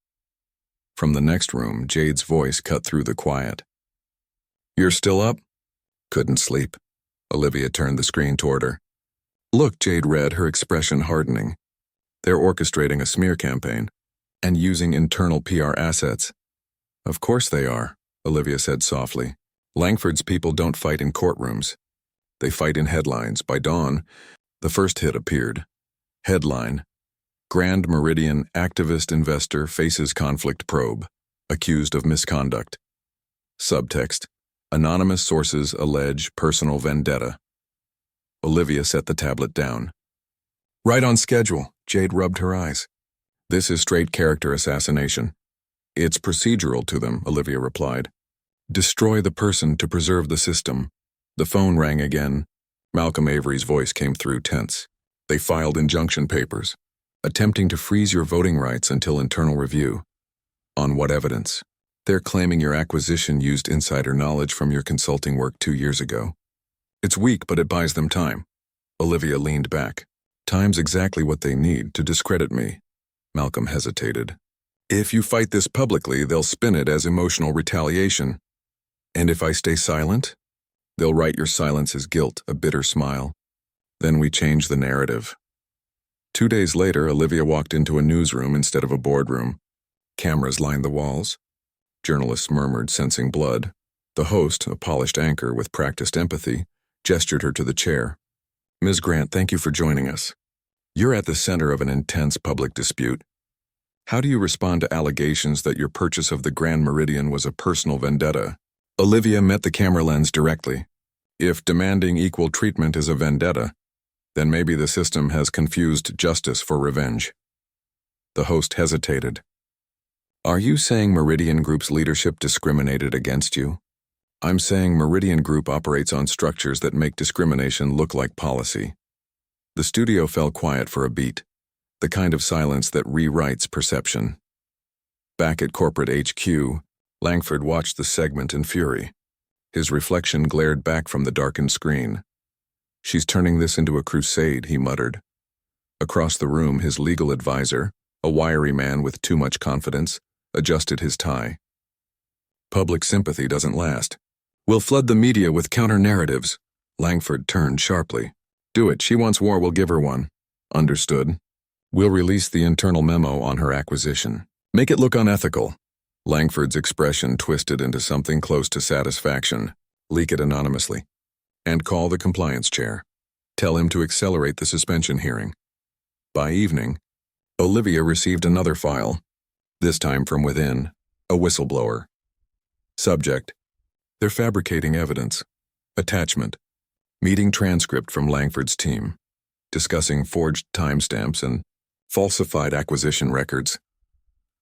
From the next room, Jade's voice cut through the quiet. "You're still up?" "Couldn't sleep." Olivia turned the screen toward her. "Look," Jade read, her expression hardening. "They're orchestrating a smear campaign and using internal PR assets." "Of course they are," Olivia said softly. "Langford's people don't fight in courtrooms. They fight in headlines." By dawn, the first hit appeared. Headline: "Grand Meridian activist investor faces conflict probe, accused of misconduct." Subtext: "Anonymous sources allege personal vendetta." Olivia set the tablet down. "Right on schedule." Jade rubbed her eyes. "This is straight character assassination." "It's procedural to them," Olivia replied. "Destroy the person to preserve the system." The phone rang again. Malcolm Avery's voice came through, tense. "They filed injunction papers, attempting to freeze your voting rights until internal review." "On what evidence?" "They're claiming your acquisition used insider knowledge from your consulting work 2 years ago." "It's weak, but it buys them time." Olivia leaned back. "Time's exactly what they need to discredit me." Malcolm hesitated. "If you fight this publicly, they'll spin it as emotional retaliation." "And if I stay silent?" "They'll write your silence as guilt," a bitter smile. "Then we change the narrative." 2 days later, Olivia walked into a newsroom instead of a boardroom. Cameras lined the walls. Journalists murmured, sensing blood. The host, a polished anchor with practiced empathy, gestured her to the chair. "Ms. Grant, thank you for joining us. You're at the center of an intense public dispute. How do you respond to allegations that your purchase of the Grand Meridian was a personal vendetta?" Olivia met the camera lens directly. "If demanding equal treatment is a vendetta, then maybe the system has confused justice for revenge." The host hesitated. "Are you saying Meridian Group's leadership discriminated against you?" "I'm saying Meridian Group operates on structures that make discrimination look like policy." The studio fell quiet for a beat, the kind of silence that rewrites perception. Back at corporate HQ, Langford watched the segment in fury. His reflection glared back from the darkened screen. "She's turning this into a crusade," he muttered. Across the room, his legal advisor, a wiry man with too much confidence, adjusted his tie. "Public sympathy doesn't last. We'll flood the media with counter-narratives." Langford turned sharply. "Do it. She wants war, we'll give her one." "Understood. We'll release the internal memo on her acquisition. Make it look unethical." Langford's expression twisted into something close to satisfaction. "Leak it anonymously. And call the compliance chair. Tell him to accelerate the suspension hearing." By evening, Olivia received another file, this time from within, a whistleblower. Subject: "They're fabricating evidence." Attachment: Meeting transcript from Langford's team, discussing forged timestamps and falsified acquisition records.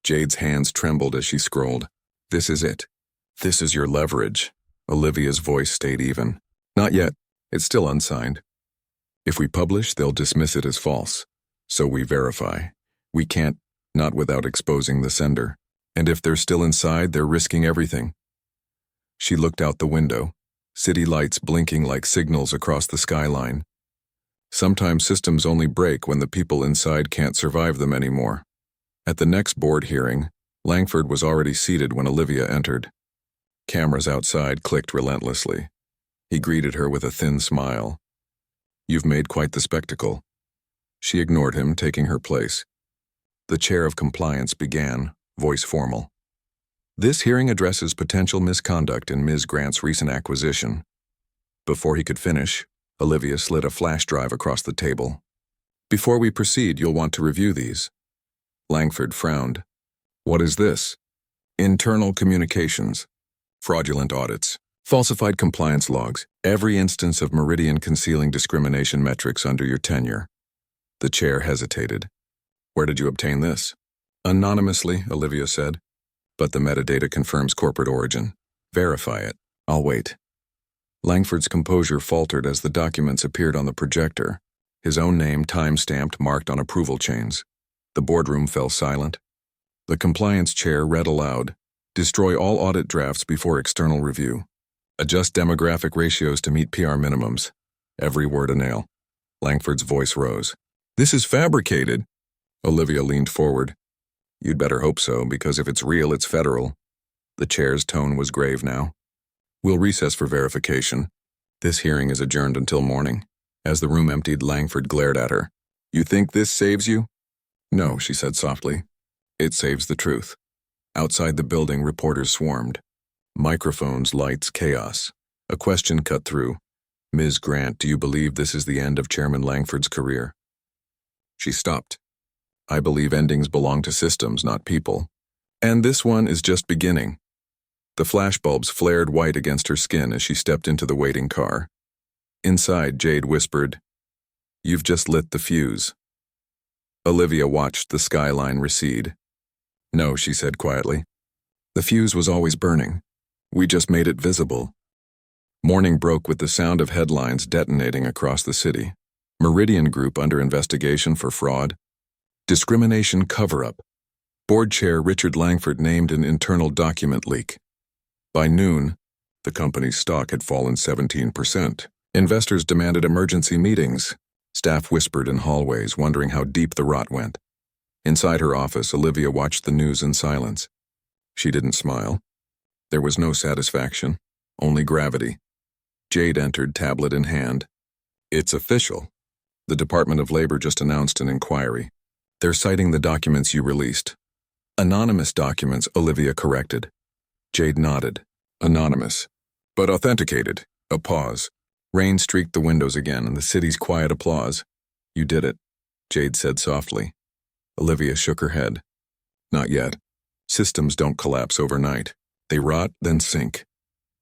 Jade's hands trembled as she scrolled. This is it. This is your leverage. Olivia's voice stayed even. Not yet. It's still unsigned. If we publish, they'll dismiss it as false. So we verify. We can't, not without exposing the sender. And if they're still inside, they're risking everything. She looked out the window, city lights blinking like signals across the skyline. Sometimes systems only break when the people inside can't survive them anymore. At the next board hearing, Langford was already seated when Olivia entered. Cameras outside clicked relentlessly. He greeted her with a thin smile. You've made quite the spectacle. She ignored him, taking her place. The chair of compliance began, voice formal. This hearing addresses potential misconduct in Ms. Grant's recent acquisition. Before he could finish, Olivia slid a flash drive across the table. Before we proceed, you'll want to review these. Langford frowned. What is this? Internal communications, fraudulent audits, falsified compliance logs, every instance of Meridian concealing discrimination metrics under your tenure. The chair hesitated. Where did you obtain this? Anonymously, Olivia said. But the metadata confirms corporate origin. Verify it. I'll wait. Langford's composure faltered as the documents appeared on the projector, his own name time-stamped marked on approval chains. The boardroom fell silent. The compliance chair read aloud, destroy all audit drafts before external review. Adjust demographic ratios to meet PR minimums. Every word a nail. Langford's voice rose. This is fabricated. Olivia leaned forward. You'd better hope so, because if it's real, it's federal. The chair's tone was grave now. We'll recess for verification. This hearing is adjourned until morning. As the room emptied, Langford glared at her. You think this saves you? No, she said softly. It saves the truth. Outside the building, reporters swarmed. Microphones, lights, chaos. A question cut through. Ms. Grant, do you believe this is the end of Chairman Langford's career? She stopped. I believe endings belong to systems, not people. And this one is just beginning. The flashbulbs flared white against her skin as she stepped into the waiting car. Inside, Jade whispered, You've just lit the fuse. Olivia watched the skyline recede. No, she said quietly. The fuse was always burning. We just made it visible. Morning broke with the sound of headlines detonating across the city. Meridian Group under investigation for fraud. Discrimination cover-up. Board Chair Richard Langford named an internal document leak. By noon, the company's stock had fallen 17%. Investors demanded emergency meetings. Staff whispered in hallways, wondering how deep the rot went. Inside her office, Olivia watched the news in silence. She didn't smile. There was no satisfaction, only gravity. Jade entered, tablet in hand. It's official. The Department of Labor just announced an inquiry. They're citing the documents you released. Anonymous documents, Olivia corrected. Jade nodded. Anonymous. But authenticated. A pause. Rain streaked the windows again and the city's quiet applause. You did it, Jade said softly. Olivia shook her head. Not yet. Systems don't collapse overnight. They rot, then sink.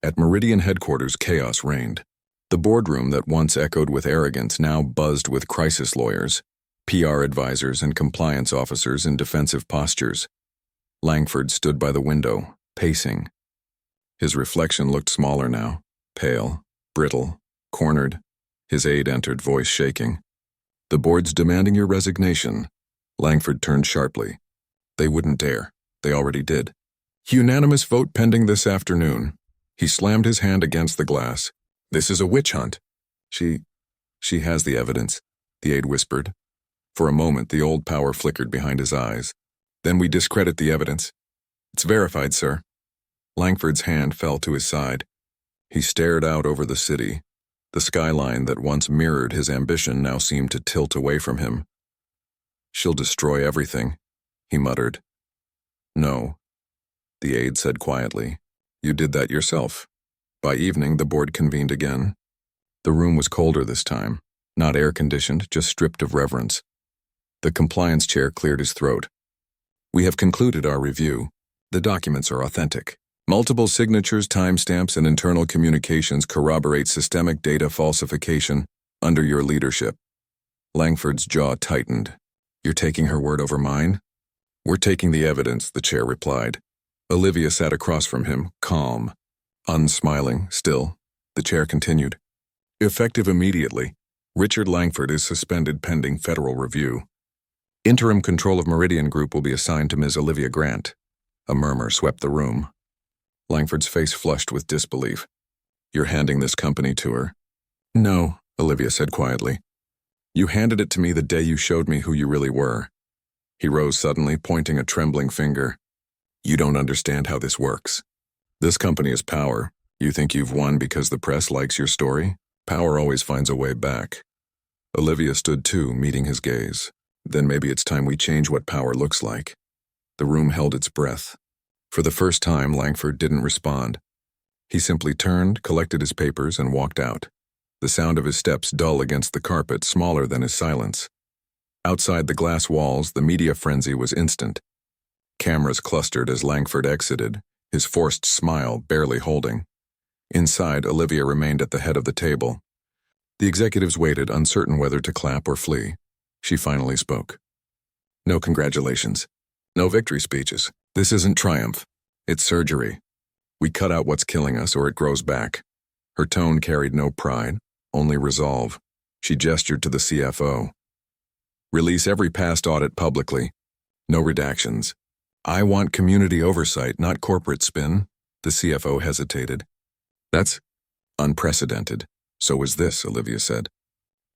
At Meridian headquarters, chaos reigned. The boardroom that once echoed with arrogance now buzzed with crisis lawyers, PR advisors, and compliance officers in defensive postures. Langford stood by the window, pacing. His reflection looked smaller now, pale, brittle, cornered. His aide entered, voice shaking. The board's demanding your resignation. Langford turned sharply. They wouldn't dare. They already did. Unanimous vote pending this afternoon. He slammed his hand against the glass. This is a witch hunt. She has the evidence, the aide whispered. For a moment, the old power flickered behind his eyes. Then we discredit the evidence. It's verified, sir. Langford's hand fell to his side. He stared out over the city. The skyline that once mirrored his ambition now seemed to tilt away from him. She'll destroy everything, he muttered. No, the aide said quietly. You did that yourself. By evening, the board convened again. The room was colder this time, not air-conditioned, just stripped of reverence. The compliance chair cleared his throat. We have concluded our review. The documents are authentic. Multiple signatures, timestamps, and internal communications corroborate systemic data falsification under your leadership. Langford's jaw tightened. You're taking her word over mine? We're taking the evidence, the chair replied. Olivia sat across from him, calm, unsmiling, still. The chair continued. Effective immediately, Richard Langford is suspended pending federal review. Interim control of Meridian Group will be assigned to Ms. Olivia Grant. A murmur swept the room. Langford's face flushed with disbelief. You're handing this company to her? No, Olivia said quietly. You handed it to me the day you showed me who you really were. He rose suddenly, pointing a trembling finger. You don't understand how this works. This company is power. You think you've won because the press likes your story? Power always finds a way back. Olivia stood too, meeting his gaze. Then maybe it's time we change what power looks like. The room held its breath. For the first time, Langford didn't respond. He simply turned, collected his papers, and walked out. The sound of his steps dull against the carpet, smaller than his silence. Outside the glass walls, the media frenzy was instant. Cameras clustered as Langford exited, his forced smile barely holding. Inside, Olivia remained at the head of the table. The executives waited, uncertain whether to clap or flee. She finally spoke. No congratulations. No victory speeches. This isn't triumph. It's surgery. We cut out what's killing us or it grows back. Her tone carried no pride, only resolve. She gestured to the CFO. Release every past audit publicly. No redactions. I want community oversight, not corporate spin. The CFO hesitated. That's unprecedented. So is this, Olivia said.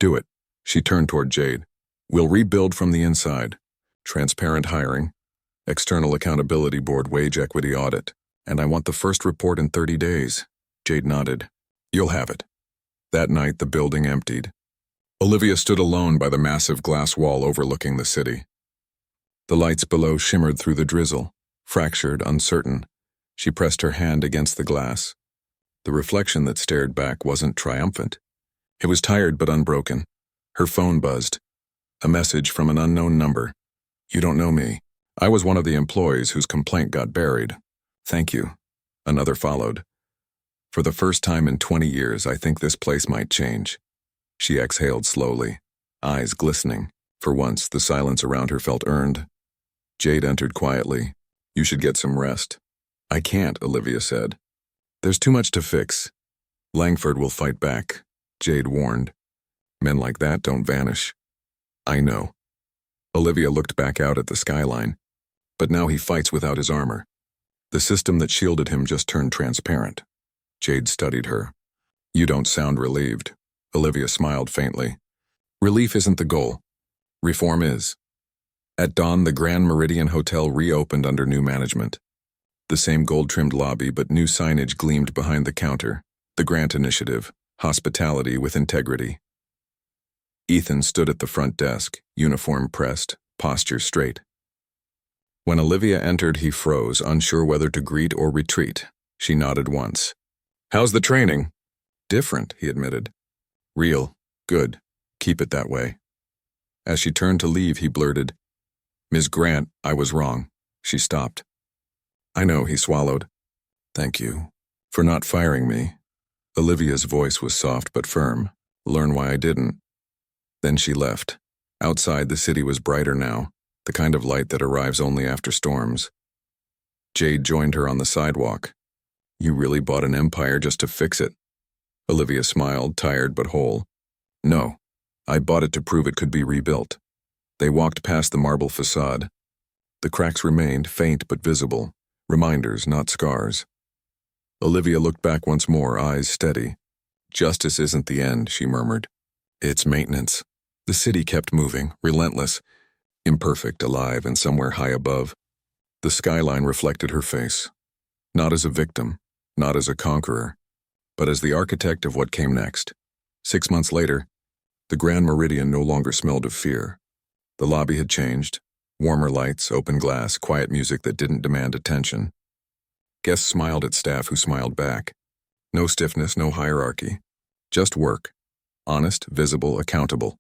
Do it. She turned toward Jade. We'll rebuild from the inside. Transparent hiring. External Accountability Board wage equity audit. And I want the first report in 30 days. Jade nodded. You'll have it. That night, the building emptied. Olivia stood alone by the massive glass wall overlooking the city. The lights below shimmered through the drizzle, fractured, uncertain. She pressed her hand against the glass. The reflection that stared back wasn't triumphant. It was tired but unbroken. Her phone buzzed. A message from an unknown number. You don't know me. I was one of the employees whose complaint got buried. Thank you. Another followed. For the first time in 20 years, I think this place might change. She exhaled slowly, eyes glistening. For once, the silence around her felt earned. Jade entered quietly. You should get some rest. I can't, Olivia said. There's too much to fix. Langford will fight back, Jade warned. Men like that don't vanish. I know. Olivia looked back out at the skyline. But now he fights without his armor. The system that shielded him just turned transparent. Jade studied her. You don't sound relieved. Olivia smiled faintly. Relief isn't the goal. Reform is. At dawn, the Grand Meridian Hotel reopened under new management. The same gold-trimmed lobby, but new signage gleamed behind the counter. The Grant Initiative, hospitality with integrity. Ethan stood at the front desk, uniform pressed, posture straight. When Olivia entered, he froze, unsure whether to greet or retreat. She nodded once. How's the training? Different, he admitted. Real. Good. Keep it that way. As she turned to leave, he blurted, Ms. Grant, I was wrong. She stopped. I know, he swallowed. Thank you for not firing me. Olivia's voice was soft but firm. Learn why I didn't. Then she left. Outside, the city was brighter now, the kind of light that arrives only after storms. Jade joined her on the sidewalk. You really bought an empire just to fix it? Olivia smiled, tired but whole. No, I bought it to prove it could be rebuilt. They walked past the marble facade. The cracks remained, faint but visible. Reminders, not scars. Olivia looked back once more, eyes steady. Justice isn't the end, she murmured. It's maintenance. The city kept moving, relentless, imperfect, alive, and somewhere high above. The skyline reflected her face. Not as a victim, not as a conqueror, but as the architect of what came next. 6 months later, the Grand Meridian no longer smelled of fear. The lobby had changed. Warmer lights, open glass, quiet music that didn't demand attention. Guests smiled at staff who smiled back. No stiffness, no hierarchy. Just work. Honest, visible, accountable.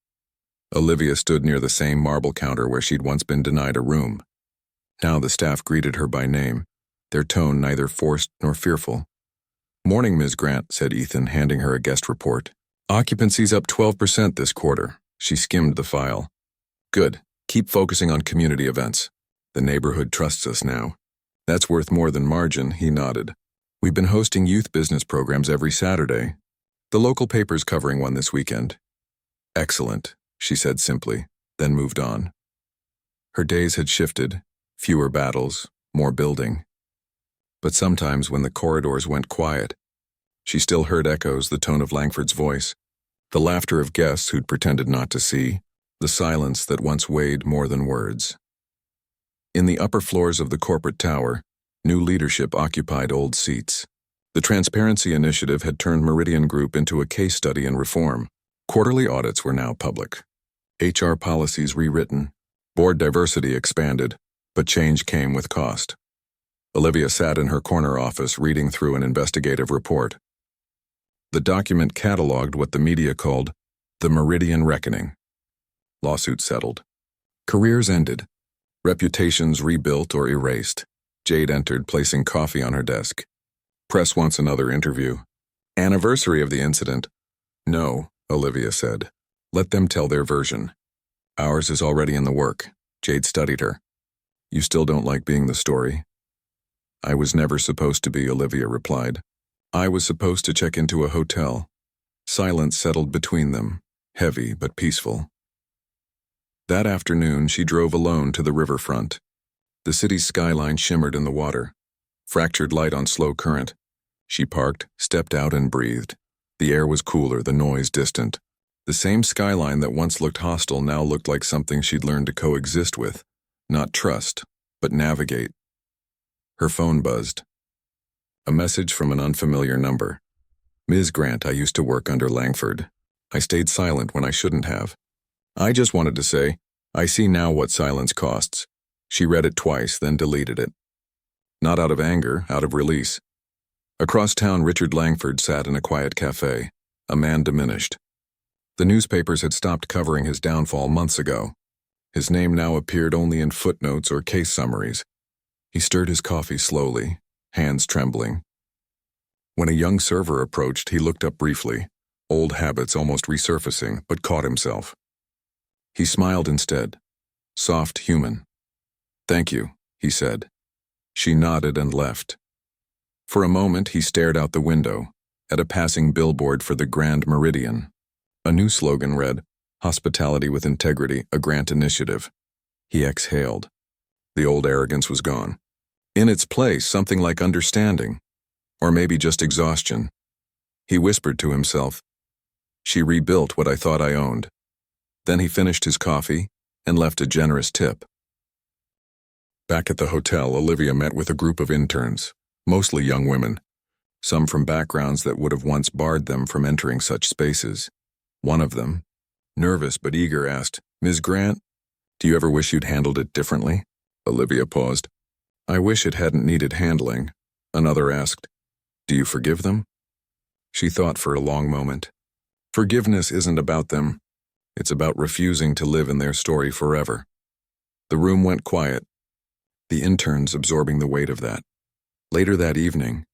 Olivia stood near the same marble counter where she'd once been denied a room. Now the staff greeted her by name. their tone neither forced nor fearful. "Morning, Ms. Grant," said Ethan, handing her a guest report. "Occupancy's up 12% this quarter." She skimmed the file. "Good. Keep focusing on community events. The neighborhood trusts us now." "That's worth more than margin," he nodded. "We've been hosting youth business programs every Saturday. The local paper's covering one this weekend." "Excellent," she said simply, then moved on. Her days had shifted, fewer battles, more building. But sometimes when the corridors went quiet, she still heard echoes, the tone of Langford's voice, the laughter of guests who'd pretended not to see, the silence that once weighed more than words. In the upper floors of the corporate tower, new leadership occupied old seats. The Transparency Initiative had turned Meridian Group into a case study in reform. Quarterly audits were now public. HR policies rewritten. Board diversity expanded, but change came with cost. Olivia sat in her corner office reading through an investigative report. The document cataloged what the media called the Meridian Reckoning. Lawsuits settled. Careers ended. Reputations rebuilt or erased. Jade entered, placing coffee on her desk. "Press wants another interview." "Anniversary of the incident." "No," Olivia said. "Let them tell their version. Ours is already in the work." Jade studied her. "You still don't like being the story?" "I was never supposed to be," Olivia replied. "I was supposed to check into a hotel." Silence settled between them, heavy but peaceful. That afternoon, she drove alone to the riverfront. The city's skyline shimmered in the water, fractured light on slow current. She parked, stepped out, and breathed. The air was cooler, the noise distant. The same skyline that once looked hostile now looked like something she'd learned to coexist with, not trust, but navigate. Her phone buzzed. A message from an unfamiliar number. "Ms. Grant, I used to work under Langford. I stayed silent when I shouldn't have. I just wanted to say, I see now what silence costs." She read it twice, then deleted it. Not out of anger, out of release. Across town, Richard Langford sat in a quiet cafe, a man diminished. The newspapers had stopped covering his downfall months ago. His name now appeared only in footnotes or case summaries. He stirred his coffee slowly, hands trembling. When a young server approached, he looked up briefly, old habits almost resurfacing, but caught himself. He smiled instead, soft, human. "Thank you," he said. She nodded and left. For a moment, he stared out the window, at a passing billboard for the Grand Meridian. A new slogan read, "Hospitality with Integrity, a Grant Initiative." He exhaled. The old arrogance was gone. In its place, something like understanding, or maybe just exhaustion. He whispered to himself, "She rebuilt what I thought I owned." Then he finished his coffee and left a generous tip. Back at the hotel, Olivia met with a group of interns, mostly young women, some from backgrounds that would have once barred them from entering such spaces. One of them, nervous but eager, asked, "Ms. Grant, do you ever wish you'd handled it differently?" Olivia paused. "I wish it hadn't needed handling." Another asked, "Do you forgive them?" She thought for a long moment. Forgiveness isn't about them. It's about refusing to live in their story forever. The room went quiet, the interns absorbing the weight of that. Later that evening,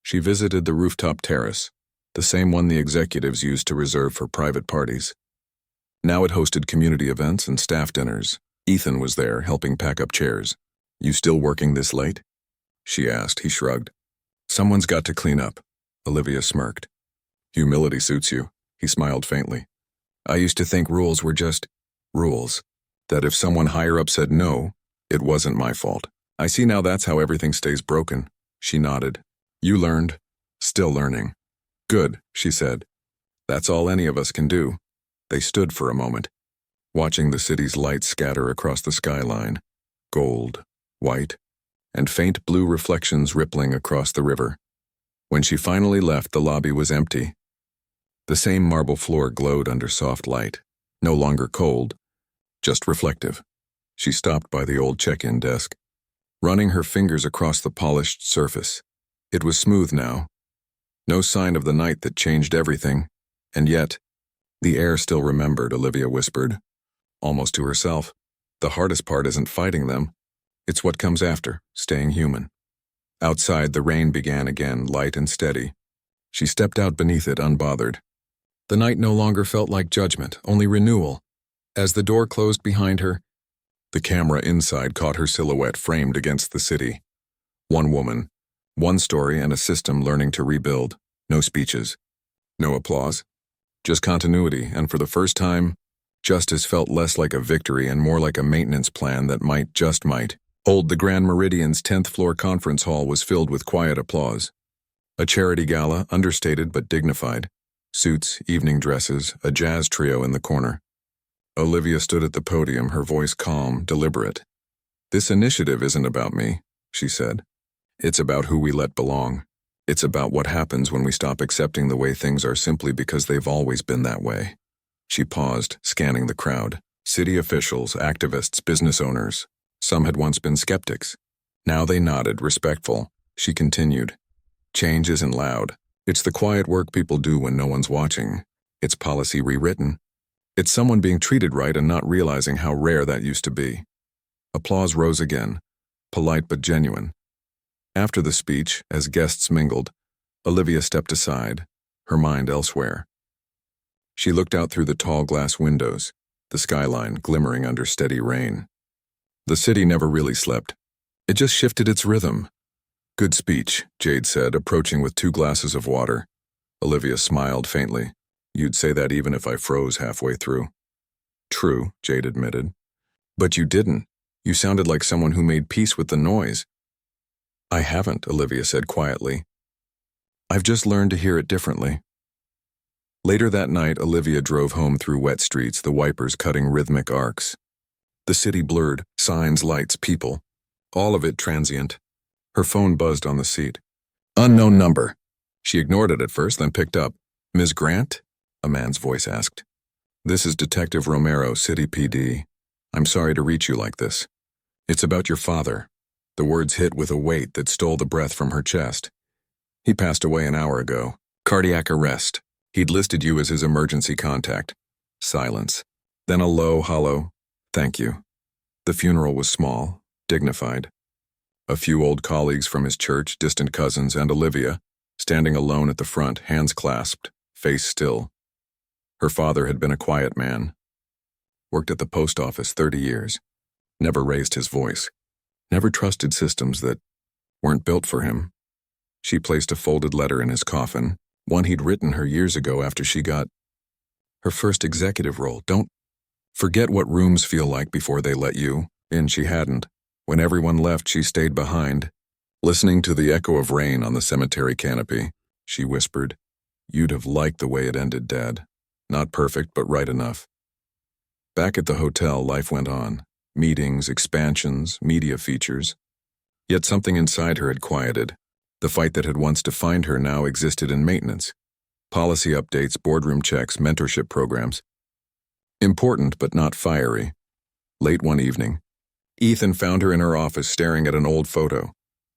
she visited the rooftop terrace, the same one the executives used to reserve for private parties. Now it hosted community events and staff dinners. Ethan was there, helping pack up chairs. "You still working this late?" she asked. He shrugged. "Someone's got to clean up." Olivia smirked. "Humility suits you," he smiled faintly. "I used to think rules were just rules, that if someone higher up said no, it wasn't my fault. I see now that's how everything stays broken." She nodded. "You learned, still learning." "Good," she said. "That's all any of us can do." They stood for a moment, watching the city's lights scatter across the skyline, gold, white, and faint blue reflections rippling across the river. When she finally left, the lobby was empty. The same marble floor glowed under soft light, no longer cold, just reflective. She stopped by the old check-in desk, running her fingers across the polished surface. It was smooth now. No sign of the night that changed everything, and yet, the air still remembered, Olivia whispered, almost to herself. The hardest part isn't fighting them. It's what comes after, staying human. Outside, the rain began again, light and steady. She stepped out beneath it, unbothered. The night no longer felt like judgment, only renewal. As the door closed behind her, the camera inside caught her silhouette framed against the city. One woman, one story, and a system learning to rebuild. No speeches. No applause. Just continuity, and for the first time, justice felt less like a victory and more like a maintenance plan that might, just might, hold. The Grand Meridian's 10th floor conference hall was filled with quiet applause. A charity gala, understated but dignified. Suits, evening dresses, a jazz trio in the corner. Olivia stood at the podium, her voice calm, deliberate. "This initiative isn't about me," she said. "It's about who we let belong. It's about what happens when we stop accepting the way things are simply because they've always been that way." She paused, scanning the crowd. City officials, activists, business owners. Some had once been skeptics. Now they nodded, respectful. She continued. "Change isn't loud. It's the quiet work people do when no one's watching. It's policy rewritten. It's someone being treated right and not realizing how rare that used to be." Applause rose again, polite but genuine. After the speech, as guests mingled, Olivia stepped aside, her mind elsewhere. She looked out through the tall glass windows, the skyline glimmering under steady rain. The city never really slept. It just shifted its rhythm. "Good speech," Jade said, approaching with 2 glasses of water. Olivia smiled faintly. "You'd say that even if I froze halfway through." "True," Jade admitted. "But you didn't. You sounded like someone who made peace with the noise." "I haven't," Olivia said quietly. "I've just learned to hear it differently." Later that night, Olivia drove home through wet streets, the wipers cutting rhythmic arcs. The city blurred, signs, lights, people. All of it transient. Her phone buzzed on the seat. "Unknown number." She ignored it at first, then picked up. "Ms. Grant?" a man's voice asked. "This is Detective Romero, City PD. I'm sorry to reach you like this. It's about your father." The words hit with a weight that stole the breath from her chest. "He passed away an hour ago. Cardiac arrest. He'd listed you as his emergency contact." Silence. Then a low, hollow, "Thank you." The funeral was small, dignified. A few old colleagues from his church, distant cousins, and Olivia, standing alone at the front, hands clasped, face still. Her father had been a quiet man. Worked at the post office 30 years. Never raised his voice. Never trusted systems that weren't built for him. She placed a folded letter in his coffin, one he'd written her years ago after she got her first executive role. "Don't forget what rooms feel like before they let you in." She hadn't. When everyone left, she stayed behind, listening to the echo of rain on the cemetery canopy. She whispered, "You'd have liked the way it ended, Dad. Not perfect, but right enough." Back at the hotel, life went on. Meetings, expansions, media features. Yet something inside her had quieted. The fight that had once defined her now existed in maintenance. Policy updates, boardroom checks, mentorship programs. Important, but not fiery. Late one evening, Ethan found her in her office staring at an old photo.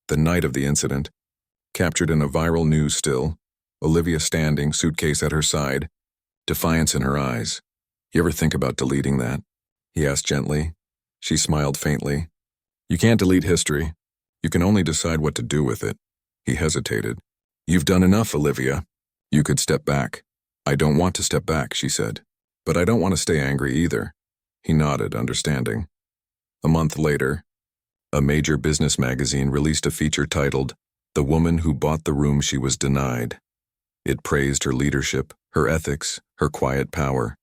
The night of the incident. Captured in a viral news still. Olivia standing, suitcase at her side. Defiance in her eyes. "You ever think about deleting that?" he asked gently. She smiled faintly. "You can't delete history. You can only decide what to do with it." He hesitated. "You've done enough, Olivia. You could step back." "I don't want to step back," she said. "But I don't want to stay angry either." He nodded, understanding. A month later, a major business magazine released a feature titled, "The Woman Who Bought the Room She Was Denied." It praised her leadership, her ethics, her quiet power.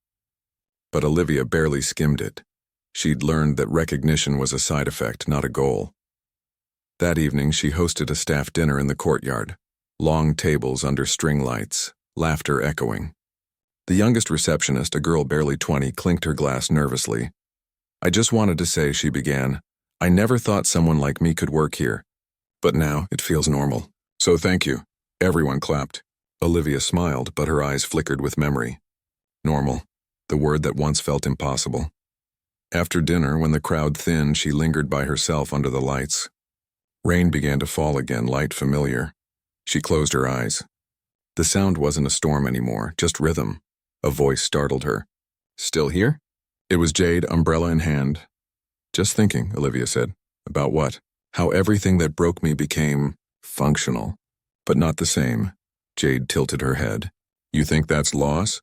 But Olivia barely skimmed it. She'd learned that recognition was a side effect, not a goal. That evening, she hosted a staff dinner in the courtyard. Long tables under string lights, laughter echoing. The youngest receptionist, a girl barely 20, clinked her glass nervously. "I just wanted to say," she began, "I never thought someone like me could work here. But now it feels normal. So thank you." Everyone clapped. Olivia smiled, but her eyes flickered with memory. Normal. The word that once felt impossible. After dinner, when the crowd thinned, she lingered by herself under the lights. Rain began to fall again, light familiar. She closed her eyes. The sound wasn't a storm anymore, just rhythm. A voice startled her. "Still here?" It was Jade, umbrella in hand. "Just thinking," Olivia said. "About what?" "How everything that broke me became Functional. But not the same. Jade tilted her head. You think that's loss?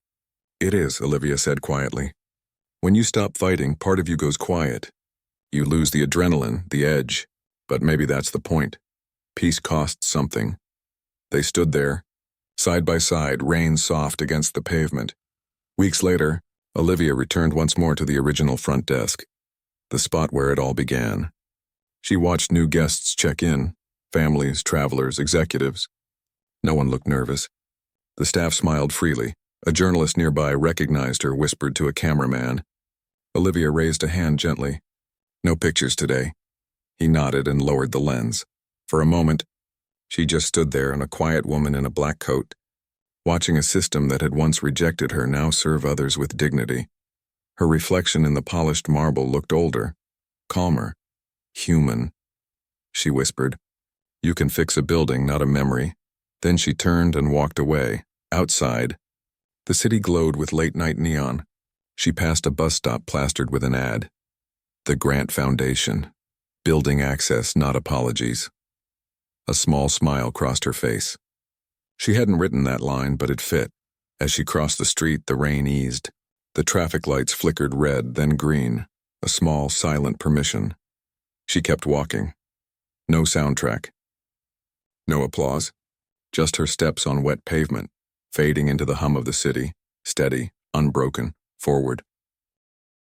It is, Olivia said quietly. When you stop fighting, part of you goes quiet. You lose the adrenaline, the edge. But maybe that's the point. Peace costs something. They stood there, side by side, rain soft against the pavement. Weeks later, Olivia returned once more to the original front desk, the spot where it all began. She watched new guests check in, families, travelers, executives. No one looked nervous. The staff smiled freely. A journalist nearby recognized her, whispered to a cameraman. Olivia raised a hand gently. No pictures today. He nodded and lowered the lens. For a moment, she just stood there, a quiet woman in a black coat, watching a system that had once rejected her now serve others with dignity. Her reflection in the polished marble looked older, calmer, human. She whispered, "You can fix a building, not a memory." Then she turned and walked away. Outside, the city glowed with late-night neon. She passed a bus stop plastered with an ad. The Grant Foundation. Building access, not apologies. A small smile crossed her face. She hadn't written that line, but it fit. As she crossed the street, the rain eased. The traffic lights flickered red, then green, a small, silent permission. She kept walking. No soundtrack. No applause. Just her steps on wet pavement, fading into the hum of the city, steady, unbroken, forward.